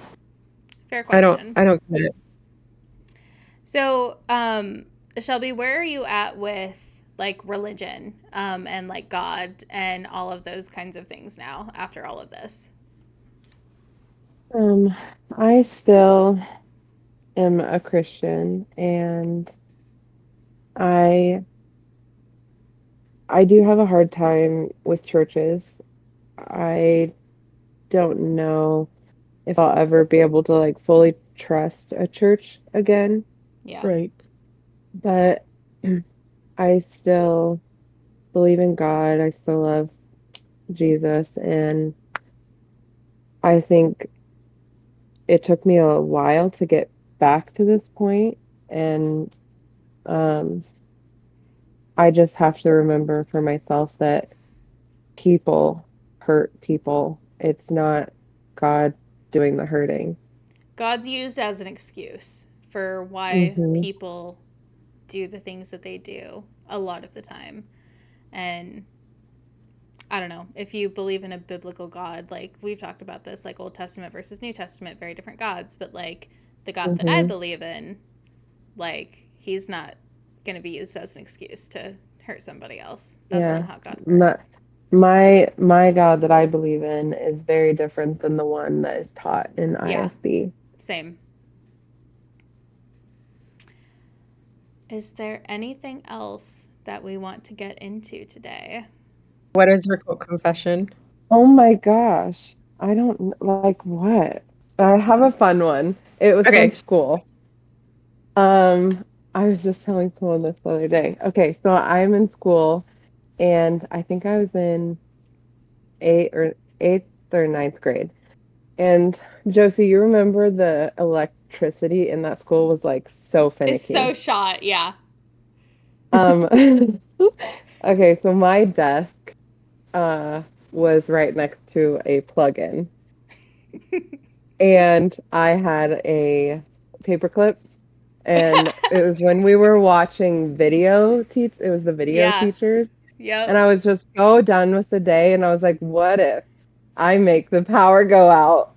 Fair question. I don't get it. So, Shelby, where are you at with like religion, and like God and all of those kinds of things now after all of this? Um, I still am a Christian, and I I do have a hard time with churches. I don't know if I'll ever be able to like fully trust a church again, Yeah. Right. but I still believe in God. I still love Jesus, and I think it took me a while to get back to this point, and um, I just have to remember for myself that people hurt people. It's not God doing the hurting. God's used as an excuse for why Hmm. people do the things that they do a lot of the time. And I don't know, if you believe in a biblical God, like we've talked about this, like Old Testament versus New Testament, very different gods, but like the God that I Hmm. believe in, like he's not going to be used as an excuse to hurt somebody else. That's not Yeah. how God My, works. my God that I believe in is very different than the one that is taught in Yeah, ISB. same. Is there anything else that we want to get into today? What is your quote confession? Oh my gosh. I don't like what. I have a fun one. It was from Okay. school. Um, I was just telling someone this the other day. Okay, so I'm in school, and I think I was in eighth or ninth grade. And Josie, you remember the electricity in that school was like so It's so finicky. shot, yeah. Um, okay, so my desk uh was right next to a plug-in, and I had a paperclip, and it was when we were watching it was the video Yeah. teachers, and Yep. I was just so done with the day, and I was like, what if I make the power go out?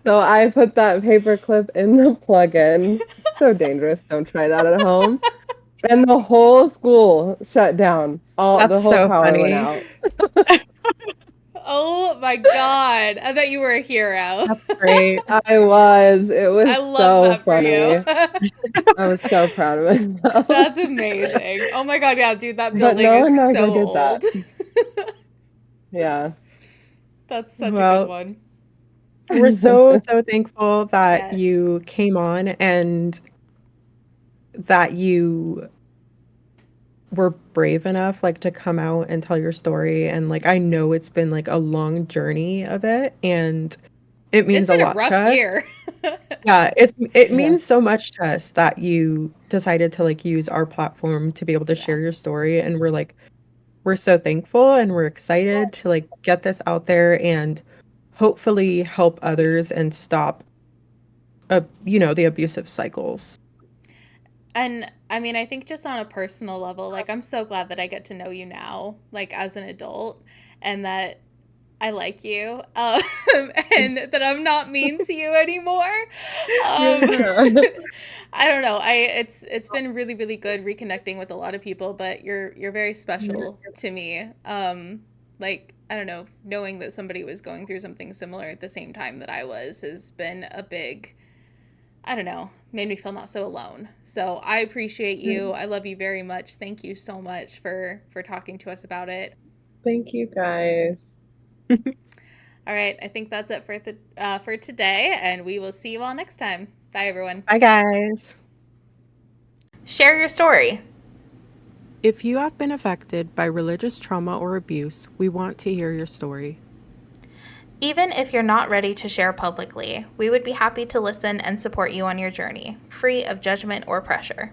So I put that paper clip in the plug-in. So dangerous. Don't try that at home. And the whole school shut down All That's the whole so power went funny. out. Oh my god. I bet you were a hero. That's great. I was. It was I love so that for you. funny. I was so proud of myself. That's amazing. Oh my god, yeah, dude, that But building no is one knows so I did that. old. Yeah. That's such a good Well, one. we're so, so thankful that Yes. you came on and that you were brave enough like to come out and tell your story. And like I know it's been like a long journey of it, and it It's means a been a lot to rough us. year. Yeah, it Yeah. means so much to us that you decided to like use our platform to be able to Yeah. share your story, and we're so thankful and we're excited to like get this out there and hopefully help others and stop the abusive cycles. And I mean, I think just on a personal level, like I'm so glad that I get to know you now, like as an adult, and that I like you, and that I'm not mean to you anymore. Um, Yeah. I don't know. It's been really really good reconnecting with a lot of people, but you're very special to me. Like I don't know, knowing that somebody was going through something similar at the same time that I was has been a big, I don't know, made me feel not so alone. So I appreciate you. I love you very much. Thank you so much for talking to us about it. Thank you guys. All right, I think that's it for today, and we will see you all next time. Bye, everyone. Bye, guys. Share your story. If you have been affected by religious trauma or abuse, we want to hear your story. Even if you're not ready to share publicly, we would be happy to listen and support you on your journey, free of judgment or pressure.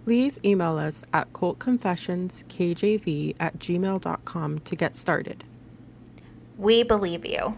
Please email us at cultconfessionskjv@gmail.com to get started. We believe you.